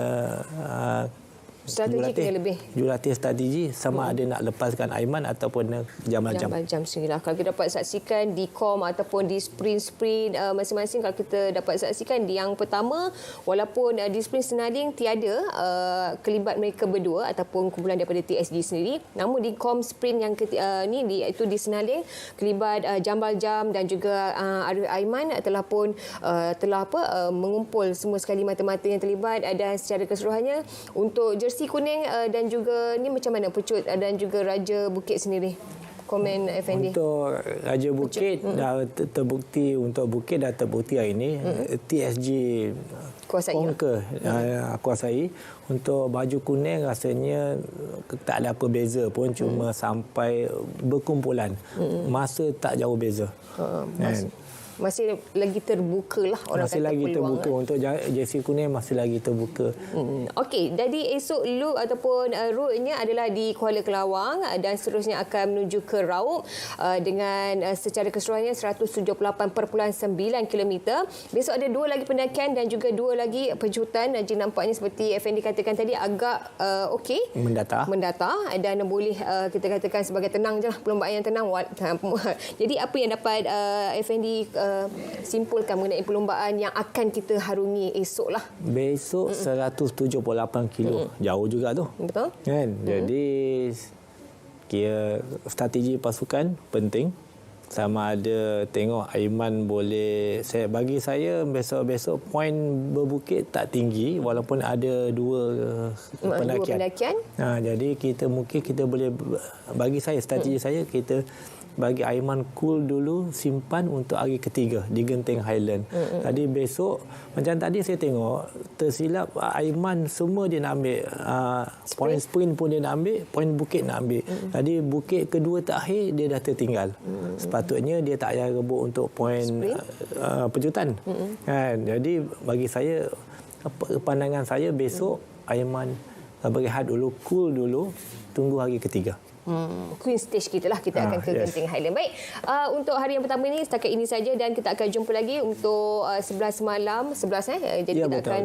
strategi kena lebih. Jurulatih strategi sama ada nak lepaskan Aiman ataupun Jambal Jam sendirilah. Kalau kita dapat saksikan di kom ataupun di sprint masing-masing, kalau kita dapat saksikan di yang pertama, walaupun di sprint senanding tiada kelibat mereka berdua ataupun kumpulan daripada TSG sendiri, namun di kom sprint yang iaitu di senanding kelibat Jambal Jam dan juga Arif Aiman telah mengumpul semua sekali mata-mata yang terlibat. Dan secara keseluruhannya untuk jersey kuning dan juga ni macam mana Pecut dan juga Raja Bukit sendiri? Komen Effendi. Untuk Raja Bukit dah terbukti, untuk Bukit dah terbukti hari ini. TSG kuasai. Untuk baju kuning rasanya tak ada apa beza pun, cuma sampai berkumpulan. Masa tak jauh beza. Masih lagi terbuka lah orang masih kata lagi peluang terbuka untuk jersey kuning, masih lagi terbuka. Okey, jadi esok loop ataupun route-nya adalah di Kuala Kelawang dan seterusnya akan menuju ke Raub dengan secara keseluruhannya 178.9 km. Besok ada 2 lagi pendakian dan juga 2 lagi penjutan. Jadi nampaknya seperti Effendi katakan tadi agak okey, mendata dan boleh kita katakan sebagai tenang je lah, perlombaan yang tenang. Jadi apa yang dapat Effendi simpulkan mengenai perlombaan yang akan kita harungi esok lah? Besok 178 kilo. Jauh juga tu. Betul. Kan? Jadi kira strategi pasukan penting. Sama ada tengok Aiman boleh, bagi saya besok poin berbukit tak tinggi walaupun ada dua pendakian. Jadi kita boleh, bagi saya strategi saya, kita bagi Aiman cool dulu, simpan untuk hari ketiga di Genting Highland. Tadi besok macam tadi saya tengok tersilap Aiman semua dia nak ambil poin sprint pun dia nak ambil, poin bukit nak ambil. Jadi bukit kedua terakhir dia dah tertinggal. Sepatutnya dia tak payah rebut untuk poin penjutan. Kan? Jadi bagi saya, pandangan saya besok Aiman berehat dulu, cool dulu, tunggu hari ketiga. Queen stage kita lah, kita akan ke Genting Highland. Baik, untuk hari yang pertama ini setakat ini saja dan kita akan jumpa lagi untuk 11 malam 11 jadi kita akan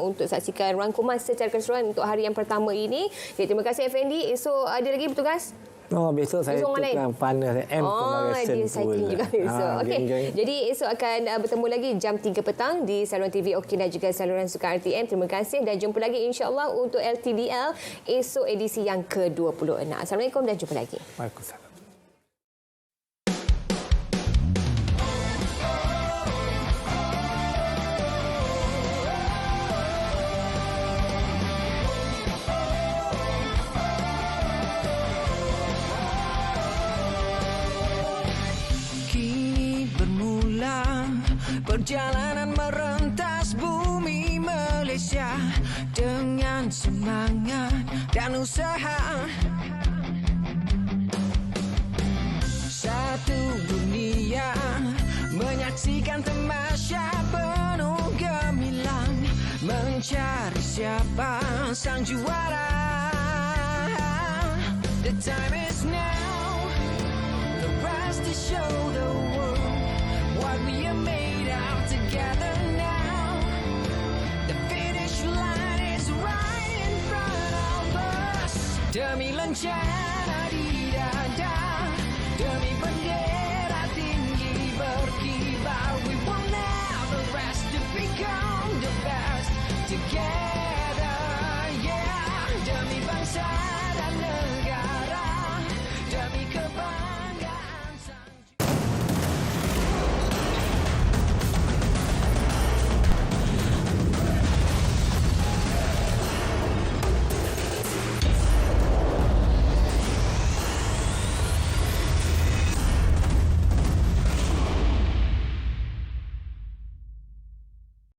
untuk saksikan rangkuman secara keseluruhan untuk hari yang pertama ini. Jadi, terima kasih Effendi. Esok ada lagi bertugas? Besok saya tukang panas dia cycling juga esok. Jadi esok akan bertemu lagi jam 3 petang di saluran TV Okey dan juga saluran Sukan RTM. Terima kasih dan jumpa lagi insya-Allah untuk LTDL esok edisi yang ke-26. Assalamualaikum dan jumpa lagi. Waalaikumsalam. Perjalanan merentas bumi Malaysia dengan semangat dan usaha. Satu dunia menyaksikan tamasya penuh gemilang, mencari siapa sang juara. The time is now, the rest to show the world what we are made of together now. The finish line is right in front of us. Demi lencana